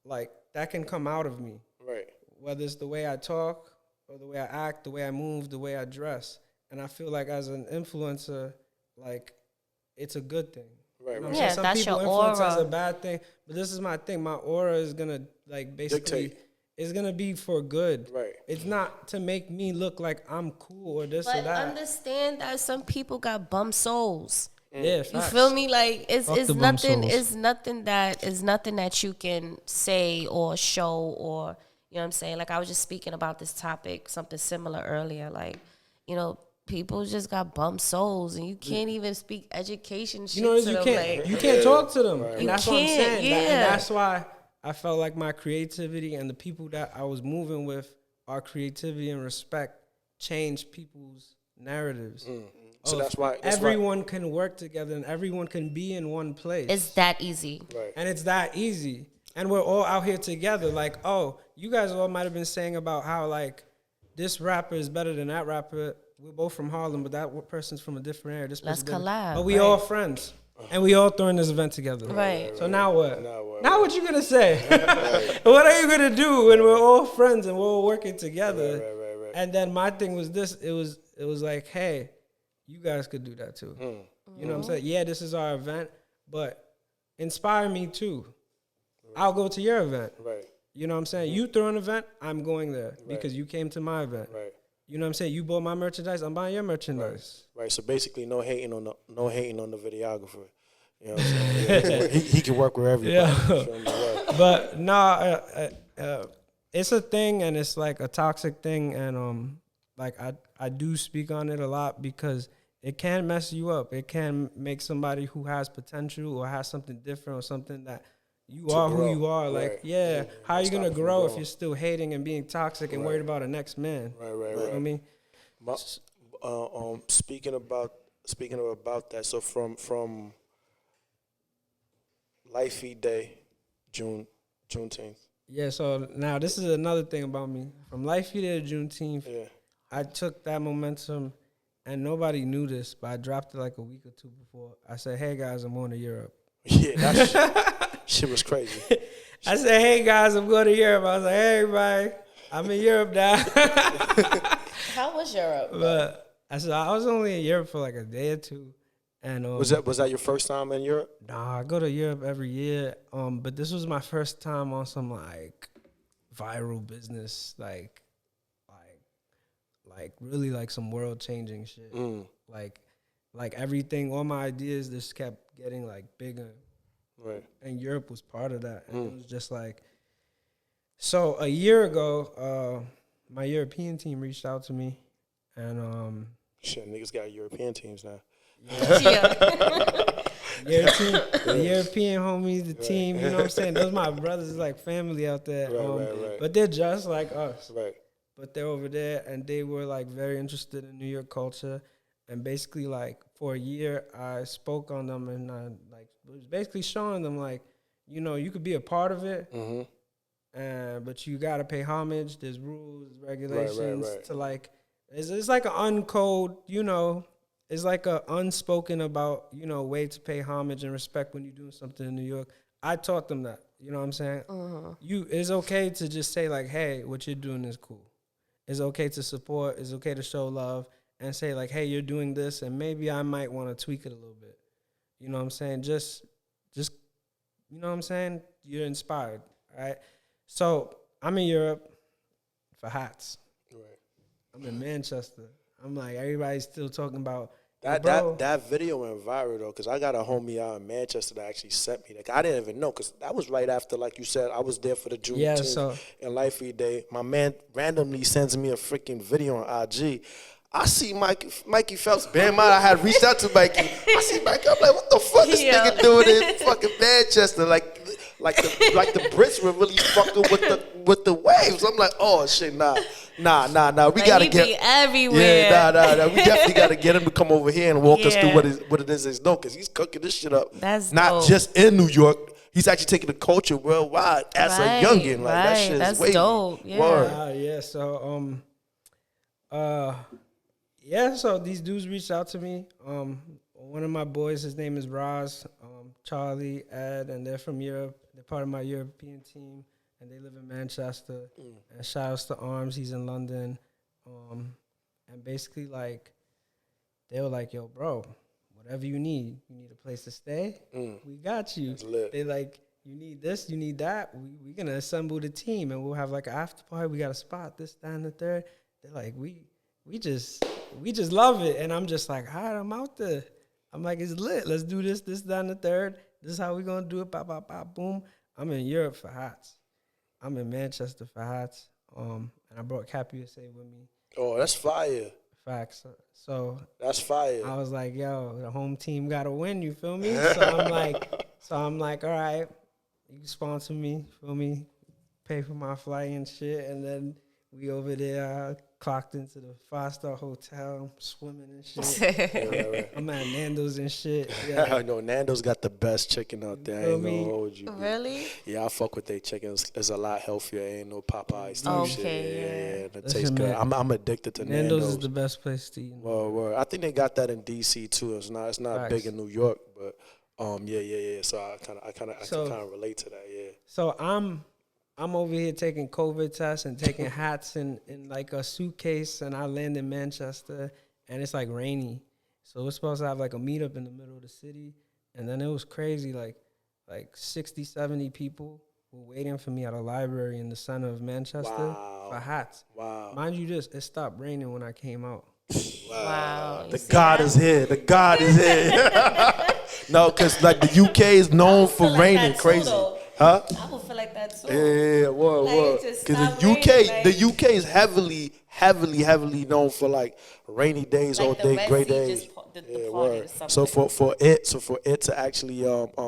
Speaker 10: like, that can come out of me.
Speaker 9: Right.
Speaker 10: Whether it's the way I talk or the way I act, the way I move, the way I dress. And I feel like as an influencer, like, it's a good thing.
Speaker 9: Right.
Speaker 10: You know what I'm
Speaker 11: Yeah,
Speaker 10: saying? Some
Speaker 11: that's
Speaker 10: people
Speaker 11: your
Speaker 10: influence
Speaker 11: aura.
Speaker 10: as a bad thing, but this is my thing. My aura is gonna, like, basically,
Speaker 9: Dictate.
Speaker 10: it's gonna be for good.
Speaker 9: Right.
Speaker 10: It's not to make me look like I'm cool or this or
Speaker 11: But
Speaker 10: that.
Speaker 11: understand that some people got bum souls.
Speaker 10: Yeah,
Speaker 11: You
Speaker 10: facts.
Speaker 11: feel me? Like it's
Speaker 10: Fuck the bum
Speaker 11: nothing.
Speaker 10: souls.
Speaker 11: It's nothing that you can say or show or you know what I'm saying. Like I was just speaking about this topic, something similar earlier. Like people just got bum souls, and you can't even speak education shit to them.
Speaker 10: You can't talk to them,
Speaker 11: You
Speaker 10: and that's what I'm
Speaker 11: can't,
Speaker 10: saying.
Speaker 11: yeah.
Speaker 10: And that's why I felt like my creativity and the people that I was moving with, our creativity and respect, changed people's narratives.
Speaker 9: So that's why
Speaker 10: everyone can work together and everyone can be in one place.
Speaker 11: It's that easy.
Speaker 9: Right.
Speaker 10: And it's that easy. And we're all out here together. Like, oh, you guys all might have been saying about how, like, this rapper is better than that rapper. We're both from Harlem, but that person's from a different area. This
Speaker 11: Let's
Speaker 10: person's
Speaker 11: collab.
Speaker 10: But we all friends. And we all throwing this event together.
Speaker 11: Right.
Speaker 10: So now what? Now what you going to say? What are you going to do when we're all friends and we're all working together?
Speaker 9: Right.
Speaker 10: And then my thing was this. It was like, hey, you guys could do that too. You know what I'm saying? Yeah, this is our event, but inspire me too. I'll go to your event.
Speaker 9: Right.
Speaker 10: You know what I'm saying? You throw an event, I'm going there because you came to my event.
Speaker 9: Right.
Speaker 10: You know what I'm saying? You bought my merchandise, I'm buying your merchandise.
Speaker 9: Right. So basically, no hating on the videographer. You know what I'm saying? he can work with everybody.
Speaker 10: Yeah. But no, it's a thing, and it's like a toxic thing, and like I do speak on it a lot because it can mess you up. It can make somebody who has potential or has something different or something that you are who you are. Like, how are you going to grow if you're still hating and being toxic and worried about a next man?
Speaker 9: Right.
Speaker 10: You know what I mean?
Speaker 9: Speaking about that, so from Life Feed Day, Juneteenth.
Speaker 10: Yeah, so now this is another thing about me. From Life Feed Day to Juneteenth, I took that momentum, and nobody knew this, but I dropped it like a week or two before. I said, hey, guys, I'm going to Europe.
Speaker 9: Yeah, that shit was crazy.
Speaker 10: I said, hey, guys, I'm going to Europe. I was like, hey, everybody, I'm in Europe now.
Speaker 11: How was Europe?
Speaker 10: But I was only in Europe for like a day or two. And
Speaker 9: was that your first time in Europe?
Speaker 10: Nah, I go to Europe every year. But this was my first time on some like viral business, like really like some world changing shit. Like everything, all my ideas just kept getting like bigger.
Speaker 9: Right.
Speaker 10: And Europe was part of that. And it was just like, so a year ago, my European team reached out to me, and
Speaker 9: shit, niggas got European teams now.
Speaker 10: The European homies, the team, you know what I'm saying? Those my brothers, like family out there.
Speaker 9: Right.
Speaker 10: But they're just like us.
Speaker 9: Right.
Speaker 10: But they're over there, and they were like very interested in New York culture. And basically, like for a year, I spoke on them, and I like was basically showing them like, you know, you could be a part of it, but you gotta pay homage. There's rules, regulations to like. It's like an uncode, you know. It's like a unspoken about, you know, way to pay homage and respect when you're doing something in New York. I taught them that. You know what I'm saying? It's okay to just say like, hey, what you're doing is cool. It's okay to support. It's okay to show love and say like, hey, you're doing this, and maybe I might want to tweak it a little bit. You know what I'm saying? Just, you know what I'm saying? You're inspired, right? So I'm in Europe for hats.
Speaker 9: Right.
Speaker 10: I'm in Manchester. I'm like, everybody's still talking about
Speaker 9: that video went viral though, cause I got a homie out in Manchester that actually sent me. Like I didn't even know, cause that was right after, like you said, I was there for the Juneteenth and Life Week Day. My man randomly sends me a freaking video on IG. I see Mikey Phelps. Bear in mind, I had reached out to Mikey. I see Mikey. I'm like, what the fuck this nigga doing in fucking Manchester? Like the Brits were really fucking with the waves. I'm like, oh shit, nah. We gotta get
Speaker 11: everywhere.
Speaker 9: Yeah, we definitely gotta get him to come over here and walk us through what it is no, because he's cooking this shit up.
Speaker 11: That's
Speaker 9: not
Speaker 11: dope.
Speaker 9: Just in New York. He's actually taking the culture worldwide as a youngin. Like that shit is wavy.
Speaker 11: Dope. Yeah.
Speaker 10: So these dudes reached out to me. One of my boys, his name is Roz, Charlie, Ed, and they're from Europe. They're part of my European team, and they live in Manchester. And shout outs to Arms, he's in London. And basically, like, they were like, yo, bro, whatever you need a place to stay, we got you. They like, you need this, you need that, we're going to assemble the team, and we'll have, like, an after party. We got a spot, this, that, and the third. They're like, we just love it. And I'm just like, all right, I'm out there. I'm like, it's lit. Let's do this, that, and the third. This is how we going to do it. Pop, pop, pop, boom. I'm in Europe for hats. I'm in Manchester for hats. And I brought Cap USA with me.
Speaker 9: Oh, that's fire.
Speaker 10: Facts. So
Speaker 9: that's fire.
Speaker 10: I was like, yo, the home team got to win. You feel me? So I'm like, all right, you sponsor me, feel me? Pay for my flight and shit. And then we over there, clocked into the 5-star hotel, swimming and shit. I'm at Nando's and shit. Yeah.
Speaker 9: I know Nando's got the best chicken out there. I ain't gonna hold you.
Speaker 11: Really?
Speaker 9: Yeah, I fuck with their chicken. It's a lot healthier. Ain't no Popeyes type shit. Yeah. It
Speaker 10: Listen,
Speaker 9: tastes good. I'm addicted to Nando's.
Speaker 10: Nando's is the best place to eat.
Speaker 9: Well, I think they got that in DC too. It's not big in New York, but yeah. So I kind of relate to that. Yeah.
Speaker 10: So I'm over here taking COVID tests and taking hats in like a suitcase, and I land in Manchester, and it's like rainy. So we're supposed to have like a meetup in the middle of the city, and then it was crazy, like 60, 70 people were waiting for me at a library in the center of Manchester for hats.
Speaker 9: Wow.
Speaker 10: Mind you this, it stopped raining when I came out.
Speaker 11: Wow.
Speaker 9: The God is here. The God is here. No, because like the UK is known for raining crazy. Huh?
Speaker 11: I would feel like that too.
Speaker 9: Yeah, what? Because the UK is heavily known for like rainy days, all day, gray days. So for it to actually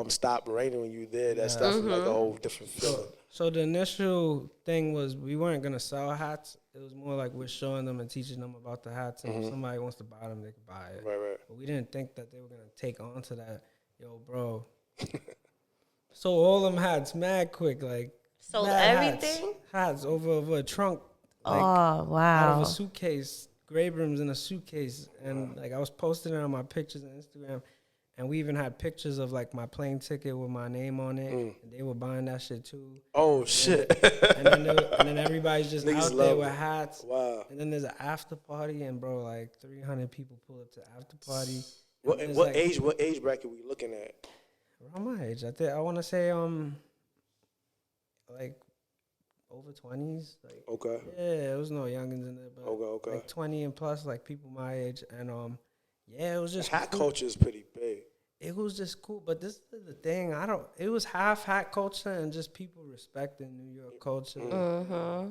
Speaker 9: stop raining when you're there, that's definitely like a whole different feeling.
Speaker 10: So the initial thing was we weren't gonna sell hats. It was more like we're showing them and teaching them about the hats, and if somebody wants to buy them, they can buy it.
Speaker 9: Right.
Speaker 10: But we didn't think that they were gonna take on to that. Yo, bro. So all them hats, mad quick, like
Speaker 11: sold everything.
Speaker 10: Hats over a trunk. Like,
Speaker 11: oh wow!
Speaker 10: Out of a suitcase, Grabrams in a suitcase, and like I was posting it on my pictures on Instagram, and we even had pictures of like my plane ticket with my name on it. And they were buying that shit too.
Speaker 9: Oh shit!
Speaker 10: And then everybody's just out there with hats.
Speaker 9: Wow!
Speaker 10: And then there's an after party, and bro, like 300 people pull up to the after party.
Speaker 9: What age bracket we looking at?
Speaker 10: Around my age, I want to say like over 20s. Like
Speaker 9: okay.
Speaker 10: Yeah, there was no youngins in there, but
Speaker 9: okay.
Speaker 10: Like 20 and plus, like people my age, and yeah, it was just
Speaker 9: hat
Speaker 10: cool.
Speaker 9: culture is pretty big.
Speaker 10: It was just cool, but this is the thing. It was half hat culture and just people respecting New York culture,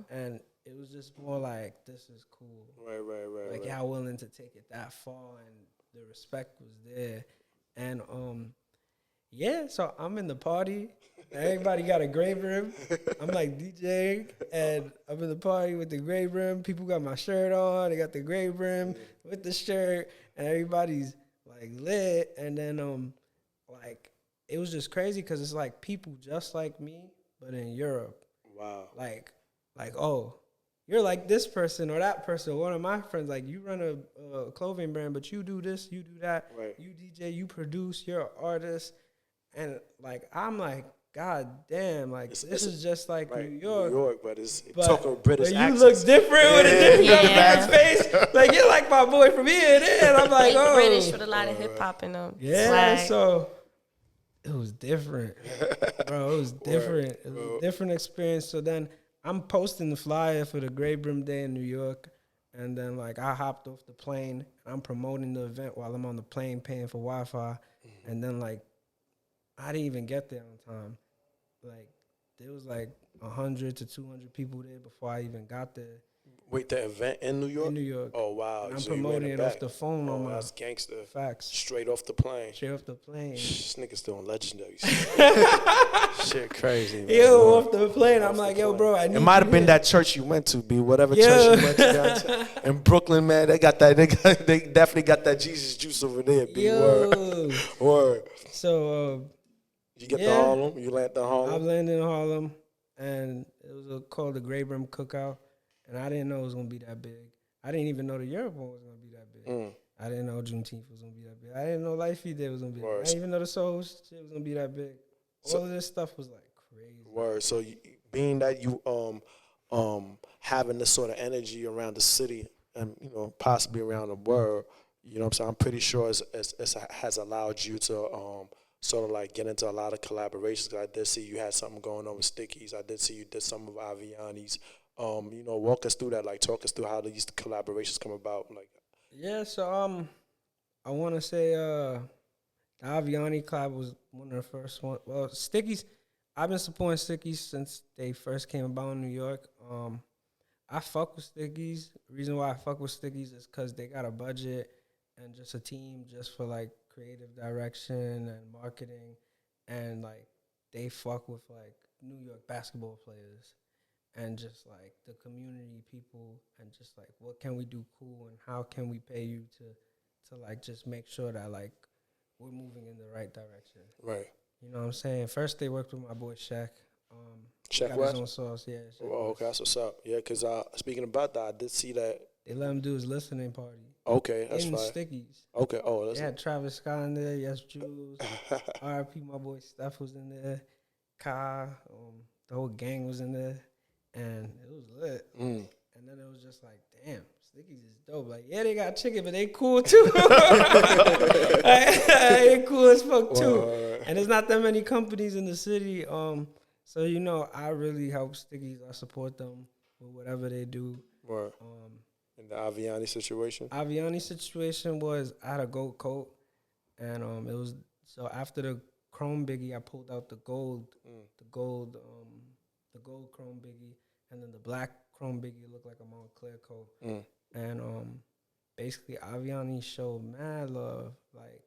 Speaker 10: and it was just more like this is cool.
Speaker 9: Right.
Speaker 10: Like y'all willing to take it that far, and the respect was there, and yeah, so I'm in the party. Everybody got a gray rim. I'm like DJing, and I'm in the party with the gray rim. People got my shirt on. They got the gray rim with the shirt, and everybody's like lit. And then like it was just crazy because it's like people just like me, but in Europe.
Speaker 9: Wow.
Speaker 10: Like oh, you're like this person or that person. One of my friends, like you run a clothing brand, but you do this, you do that.
Speaker 9: Right.
Speaker 10: You DJ, you produce, you're an artist. And like I'm like, God damn, like this is just like
Speaker 9: right,
Speaker 10: New York.
Speaker 9: New York, but it's talking British accent.
Speaker 10: You look different with a different face. Like you're like my boy from here and there. And I'm like, oh,
Speaker 11: British with a lot of hip hop in them.
Speaker 10: Yeah, so it was different, bro. It was different. It was a different experience. So then I'm posting the flyer for the Gray Brim Day in New York, And then, like, I hopped off the plane. And I'm promoting the event while I'm on the plane paying for Wi-Fi. And then, like, I didn't even get there on time. Like, there was, like, 100 to 200 people there before I even got there.
Speaker 9: Wait, the event in New York?
Speaker 10: In New York.
Speaker 9: Oh, wow.
Speaker 10: And I'm
Speaker 9: So you
Speaker 10: promoting
Speaker 9: ran
Speaker 10: it
Speaker 9: back.
Speaker 10: off the phone
Speaker 9: Oh,
Speaker 10: on my
Speaker 9: that's gangster.
Speaker 10: Facts.
Speaker 9: Straight off the plane.
Speaker 10: Straight off the plane.
Speaker 9: This nigga's doing legendary shit. Shit crazy, man.
Speaker 10: Yo, off the plane. I'm like, yo, bro, I need
Speaker 9: It might have
Speaker 10: you
Speaker 9: been
Speaker 10: here.
Speaker 9: that church you went to, B. Whatever church you went to downtown. In Brooklyn, man, they got that. They definitely got that Jesus juice over there, B. Word. Word.
Speaker 10: So,
Speaker 9: you get to Harlem? You land in Harlem?
Speaker 10: I landed in Harlem, and it was called the Grey Brim Cookout, and I didn't know it was going to be that big. I didn't even know the Europe one was going to be that big. I didn't know Juneteenth was going to be that big. I didn't know Life Day was going to be that big. I didn't even know the Soul shit was going to be that big. All of this stuff was, like, crazy.
Speaker 9: Word. So, being that you having this sort of energy around the city and, you know, possibly around the world, you know what I'm saying? I'm pretty sure it has allowed you to sort of like get into a lot of collaborations. 'Cause I did see you had something going on with Stickies. I did see you did some of Aviani's. You know, walk us through that. Like, talk us through how these collaborations come about. Like,
Speaker 10: Yeah, so I want to say the Aviani collab was one of the first ones. Well, Stickies, I've been supporting Stickies since they first came about in New York. I fuck with Stickies. The reason why I fuck with Stickies is because they got a budget and just a team just for, like, creative direction and marketing. And, like, they fuck with, like, New York basketball players and just, like, the community people and just, like, what can we do cool and how can we pay you to like, just make sure that, like, we're moving in the right direction.
Speaker 9: Right.
Speaker 10: You know what I'm saying? First, they worked with my boy Sheck.
Speaker 9: Sheck
Speaker 10: got
Speaker 9: West?
Speaker 10: his own sauce, yeah. Sheck
Speaker 9: oh, okay, that's what's up. Yeah, because speaking about that, I did see that.
Speaker 10: They let him do his listening party.
Speaker 9: Okay, that's
Speaker 10: in
Speaker 9: fine.
Speaker 10: Stickies.
Speaker 9: Okay, oh, that's
Speaker 10: they had Travis Scott in there, Yes Jules, R.I.P. my boy Steph was in there, Kai, the whole gang was in there, and it was lit. And then it was just like, damn, Stickies is dope. Like, yeah, they got chicken, but they cool too. They cool as fuck too. And there's not that many companies in the city. So, you know, I really help Stickies. I support them with whatever they do.
Speaker 9: Word. In the Aviani situation?
Speaker 10: Aviani situation was I had a gold coat, and it was so after the chrome biggie, I pulled out the gold chrome biggie, and then the black chrome biggie looked like a Montclair coat. And basically Aviani showed mad love, like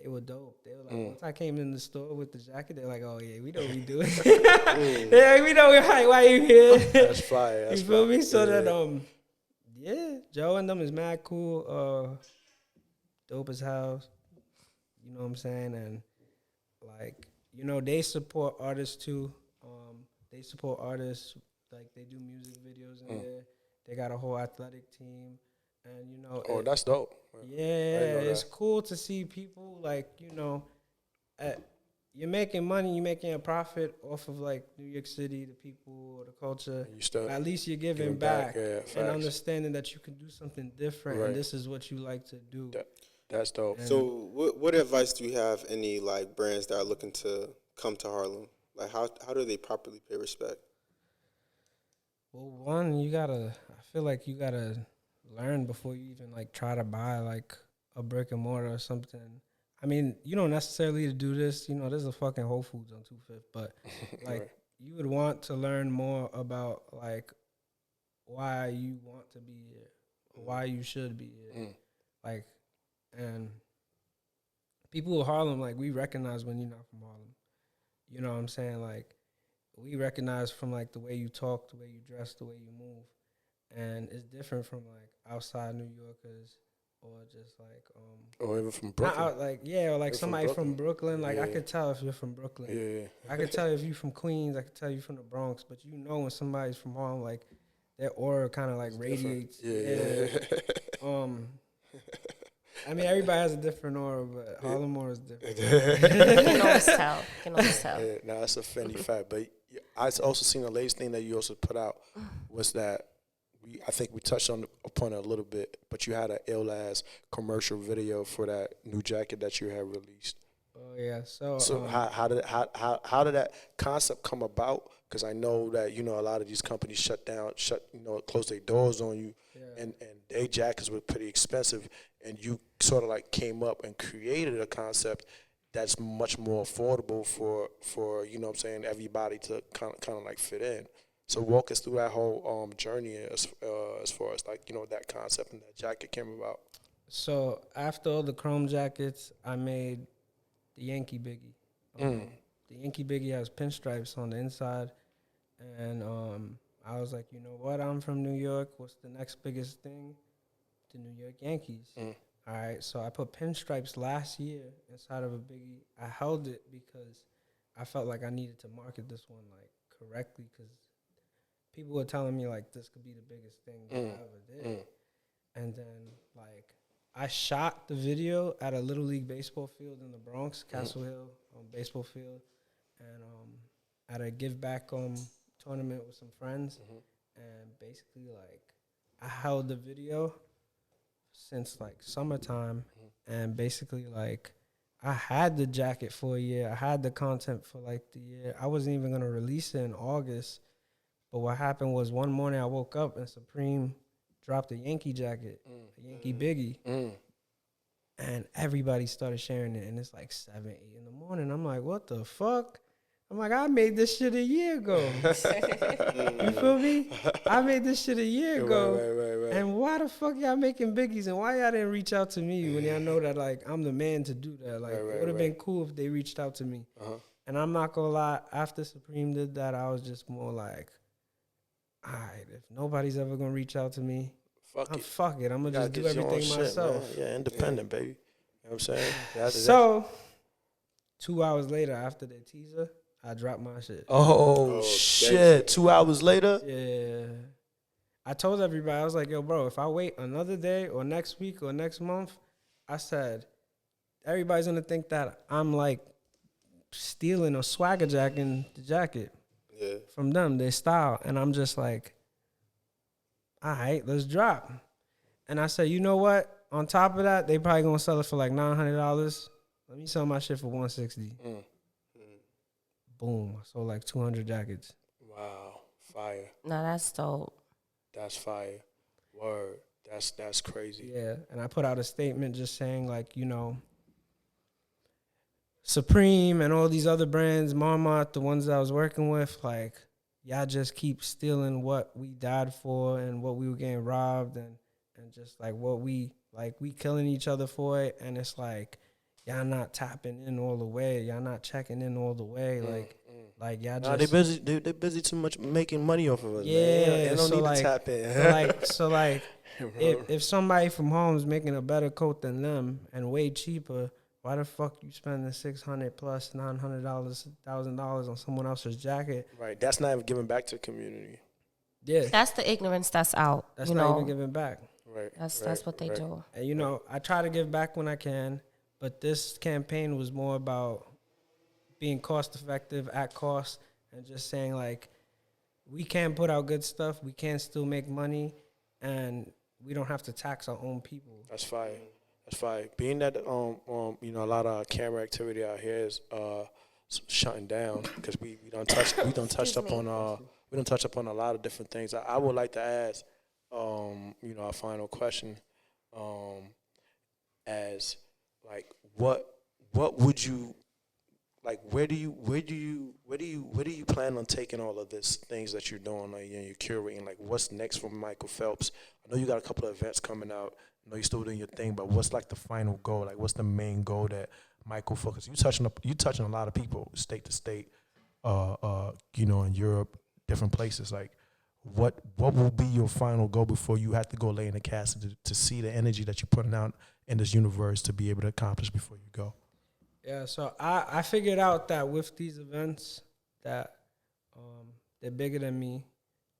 Speaker 10: they were dope. They were like, once I came in the store with the jacket, they're like, oh yeah, we know we do it. Yeah, we know why you here.
Speaker 9: That's fire. That's
Speaker 10: you feel
Speaker 9: fire.
Speaker 10: me? So that yeah, Joe and them is mad cool. Dope as house. You know what I'm saying? And like, you know, they support artists too. They support artists, like they do music videos in there. They got a whole athletic team. And, you know.
Speaker 9: Oh, that's dope.
Speaker 10: Yeah, it's cool to see people, like, you know, you're making money, you're making a profit off of, like, New York City, the people, or the culture. At least you're giving back and understanding that you can do something different, and this is what you like to do.
Speaker 9: That's dope.
Speaker 12: So what advice do you have any, like, brands that are looking to come to Harlem? Like, how do they properly pay respect?
Speaker 10: Well, one, I feel like you got to learn before you even, like, try to buy, like, a brick and mortar or something. I mean, you don't necessarily need to do this. You know, there's a fucking Whole Foods on 25th, but, like, you would want to learn more about, like, why you want to be here, why you should be here. Like, and people of Harlem, like, we recognize when you're not from Harlem. You know what I'm saying? Like, we recognize from, like, the way you talk, the way you dress, the way you move. And it's different from, like, outside New Yorkers or just, like...
Speaker 9: or even from Brooklyn.
Speaker 10: or, like, somebody from Brooklyn. Like, I could tell if you're from Brooklyn.
Speaker 9: Yeah.
Speaker 10: I could tell if you're from Queens. I could tell you from the Bronx. But you know when somebody's from Harlem, like, their aura kind of, like, radiates. Yeah. I mean, everybody has a different aura, but Harlem aura is different.
Speaker 11: You can always tell.
Speaker 9: Yeah, no, that's a funny fact. But I also seen the latest thing that you also put out was that I think we touched upon it a little bit, but you had an ill-ass commercial video for that new jacket that you had released.
Speaker 10: Oh yeah. So
Speaker 9: how did that concept come about? Because I know that a lot of these companies close their doors on you, and their jackets were pretty expensive, and you sort of like came up and created a concept that's much more affordable for everybody to kind of like fit in. So walk us through that whole journey as far as like that concept and that jacket came about.
Speaker 10: So after all the chrome jackets, I made the Yankee Biggie. The Yankee Biggie has pinstripes on the inside, and I was like, you know what? I'm from New York. What's the next biggest thing? The New York Yankees. All right, so I put pinstripes last year inside of a Biggie. I held it because I felt like I needed to market this one like correctly, because people were telling me like this could be the biggest thing that I ever did. And then like I shot the video at a Little League baseball field in the Bronx, Castle Hill baseball field, and at a give back tournament with some friends. And basically like I held the video since like summertime, and basically like I had the jacket for a year. I had the content for like the year. I wasn't even gonna release it in August, but what happened was one morning I woke up and Supreme dropped a Yankee jacket, a Yankee Biggie, and everybody started sharing it, and it's like 7, 8 in the morning. I'm like, what the fuck? I'm like, I made this shit a year ago. You feel me? I made this shit a year ago. Right. And why the fuck y'all making Biggies? And why y'all didn't reach out to me when y'all know that, like, I'm the man to do that? Like, it would have been cool if they reached out to me. And I'm not going to lie, after Supreme did that, I was just more like, all right, if nobody's ever going to reach out to me, fuck it. I'm going to just do everything myself.
Speaker 9: Shit, yeah, independent, baby. You know what I'm saying?
Speaker 10: So, 2 hours later, after the teaser, I dropped my shit.
Speaker 9: Oh shit. 2 hours later?
Speaker 10: Yeah. I told everybody, I was like, yo, bro, if I wait another day or next week or next month, I said, everybody's going to think that I'm like stealing or swagger jacking the jacket from them, their style. And I'm just like, all right, let's drop. And I said, you know what? On top of that, they probably going to sell it for like $900. Let me sell my shit for $160. Boom. I sold like 200 jackets.
Speaker 9: Wow. Fire.
Speaker 11: No, that's dope.
Speaker 9: That's fire. Word. That's crazy.
Speaker 10: Yeah. And I put out a statement just saying like, Supreme and all these other brands, Marmot, the ones that I was working with, like, y'all just keep stealing what we died for and what we were getting robbed and just like what we killing each other for it. And it's like, y'all not tapping in all the way. Y'all not checking in all the way. Like y'all just.
Speaker 9: They busy. They busy too much making money off of us.
Speaker 10: Yeah,
Speaker 9: man. They don't need to tap in.
Speaker 10: So if somebody from home's making a better coat than them and way cheaper, why the fuck you spending $600 plus $900, $1,000 on someone else's jacket?
Speaker 9: Right. That's not even giving back to the community.
Speaker 10: Yeah.
Speaker 11: That's the ignorance that's out.
Speaker 10: That's not even giving back.
Speaker 9: Right.
Speaker 11: That's what they do.
Speaker 10: And I try to give back when I can. But this campaign was more about being cost effective at cost and just saying like, we can put out good stuff, we can still make money, and we don't have to tax our own people.
Speaker 9: That's fire. Being that a lot of camera activity out here is shutting down because we don't touch up on a lot of different things. I would like to ask our final question as like what would you like where do you plan on taking all of this things that you're doing, like you're curating, like what's next for Michael Phelps? I know you got a couple of events coming out, I know you're still doing your thing, but what's like the final goal? Like what's the main goal that Michael focus? You touching a lot of people state to state, in Europe, different places. Like what will be your final goal before you have to go lay in the casket to see the energy that you're putting out in this universe to be able to accomplish before you go?
Speaker 10: Yeah, so I figured out that with these events that they're bigger than me.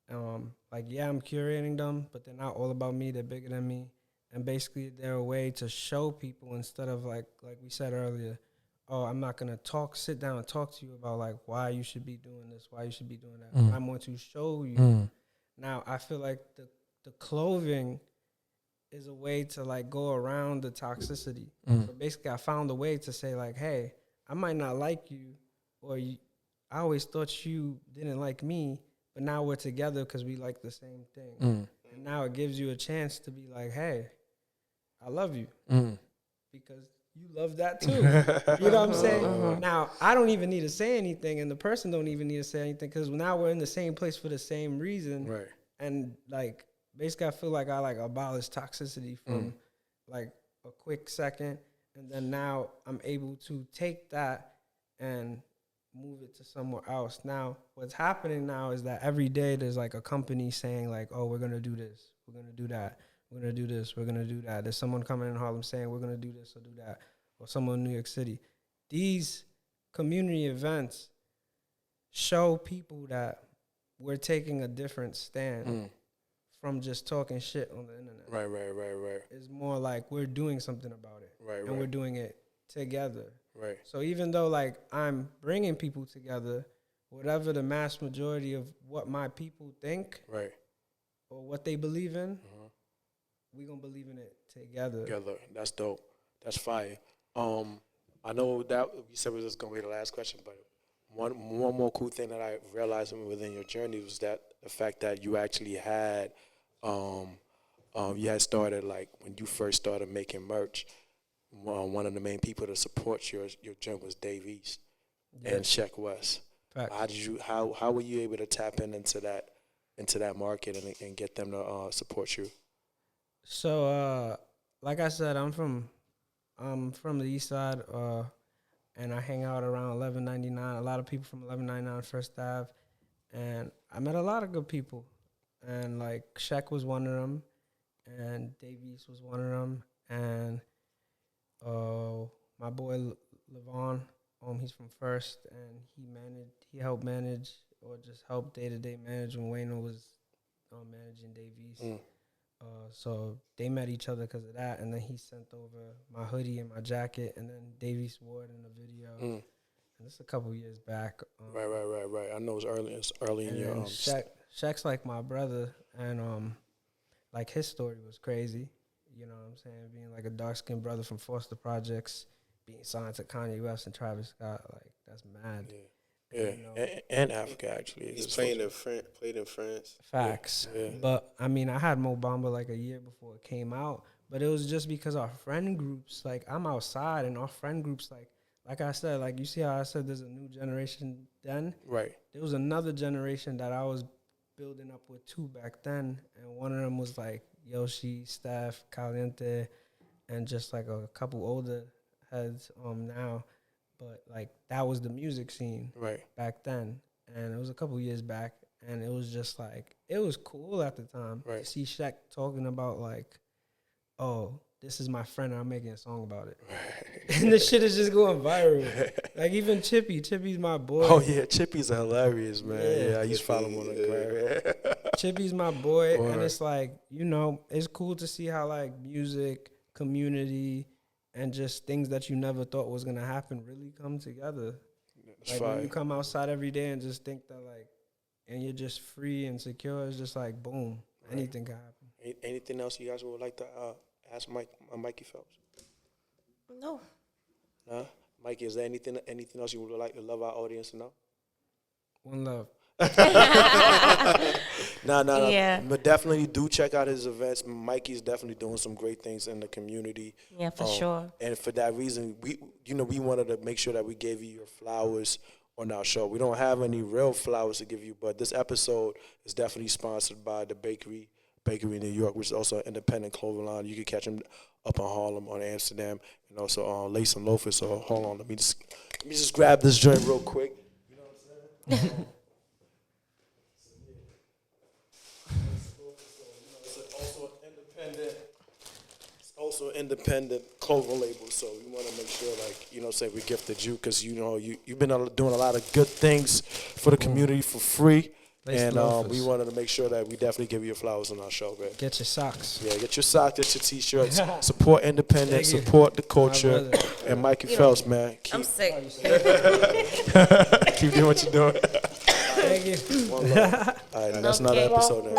Speaker 10: I'm curating them, but they're not all about me. They're bigger than me. And basically they're a way to show people instead of like we said earlier, oh, I'm not going to sit down and talk to you about like why you should be doing this, why you should be doing that. I'm going to show you. Now, I feel like the clothing is a way to like go around the toxicity. So basically I found a way to say like, hey, I might not like you, or I always thought you didn't like me, but now we're together because we like the same thing. And now it gives you a chance to be like, hey, I love you. Because you love that too. You know what I'm saying? Now, I don't even need to say anything, and the person don't even need to say anything, because now we're in the same place for the same reason.
Speaker 9: Right.
Speaker 10: And, like, basically I feel like I, like, abolished toxicity from, like, a quick second. And then now I'm able to take that and move it to somewhere else. Now, what's happening now is that every day there's, like, a company saying, like, oh, we're going to do this. We're going to do that. We're going to do this. We're going to do that. There's someone coming in Harlem saying, we're going to do this or do that. Or someone in New York City. These community events show people that we're taking a different stand from just talking shit on the internet.
Speaker 9: Right.
Speaker 10: It's more like we're doing something about it. And we're doing it together.
Speaker 9: Right.
Speaker 10: So even though, like, I'm bringing people together, whatever the mass majority of what my people think or what they believe in, we're going to believe in it together.
Speaker 9: That's dope. That's fire. I know that you said it was going to be the last question, but one more cool thing that I realized within your journey was that the fact that you actually had started, like, when you first started making merch, one of the main people to support your joint was Dave East and Sheck West. How were you able to tap into that market and get them to support you?
Speaker 10: So like I said, I'm from the East Side, and I hang out around 1199. A lot of people from 1199 First Ave, and I met a lot of good people. And, like, Sheck was one of them, and Dave East was one of them, and my boy Levon, he's from First, and he helped manage, or just helped day-to-day manage when Wayno was managing Dave East. So they met each other because of that, and then he sent over my hoodie and my jacket, and then Dave East wore it in the video. And this is a couple years back.
Speaker 9: Right. I know it's early in your
Speaker 10: Sheck's like my brother, and like, his story was crazy. You know what I'm saying? Being like a dark-skinned brother from Foster Projects, being signed to Kanye West and Travis Scott, like, that's mad.
Speaker 9: Yeah, and Africa, actually.
Speaker 12: He's played in France.
Speaker 10: Facts. Yeah. But, I mean, I had Mo Bamba like a year before it came out, but it was just because our friend groups, like, I'm outside, and our friend groups, like I said, like, you see how I said there's a new generation then?
Speaker 9: Right.
Speaker 10: There was another generation that I was building up with too back then, and one of them was, like, Yoshi, Steph, Caliente, and just, like, a couple older heads now. But, like, that was the music scene back then. And it was a couple years back. And it was just, like, it was cool at the time to see Sheck talking about, like, oh, this is my friend and I'm making a song about it. And the shit is just going viral. Like, even Chippy's my boy.
Speaker 9: Oh, yeah, Chippy's hilarious, man. Yeah, I used to follow him on the gram.
Speaker 10: Chippy's my boy. And it's, like, you know, it's cool to see how, like, music, community, and just things that you never thought was going to happen really come together. Like, when you come outside every day and just think that, like, and you're just free and secure, it's just like, boom, anything can happen.
Speaker 9: Anything else you guys would like to ask Mikey Phelps?
Speaker 11: No.
Speaker 9: Nah? Mikey, is there anything else you would like to love our audience to know?
Speaker 10: One love.
Speaker 9: No.
Speaker 11: Yeah.
Speaker 9: But definitely do check out his events. Mikey's definitely doing some great things in the community.
Speaker 11: Yeah, for sure.
Speaker 9: And for that reason, we wanted to make sure that we gave you your flowers on our show. We don't have any real flowers to give you, but this episode is definitely sponsored by the Bakery in New York, which is also an independent clothing line. You can catch them up in Harlem, on Amsterdam, and also on Lace and Loafers. So hold on, let me just grab this joint real quick. You know what I'm saying? It's also an independent clothing label, so we want to make sure, like, you know, say we gifted you, because, you know, you've been doing a lot of good things for the community for free. And we wanted to make sure that we definitely give you your flowers on our show, man.
Speaker 10: Get your socks.
Speaker 9: Yeah, get your socks, get your T-shirts. Support independent, support the culture. And Mikey Phelps, man.
Speaker 11: I'm sick.
Speaker 9: Keep doing what you're doing.
Speaker 10: Thank you.
Speaker 9: All right, that's another episode.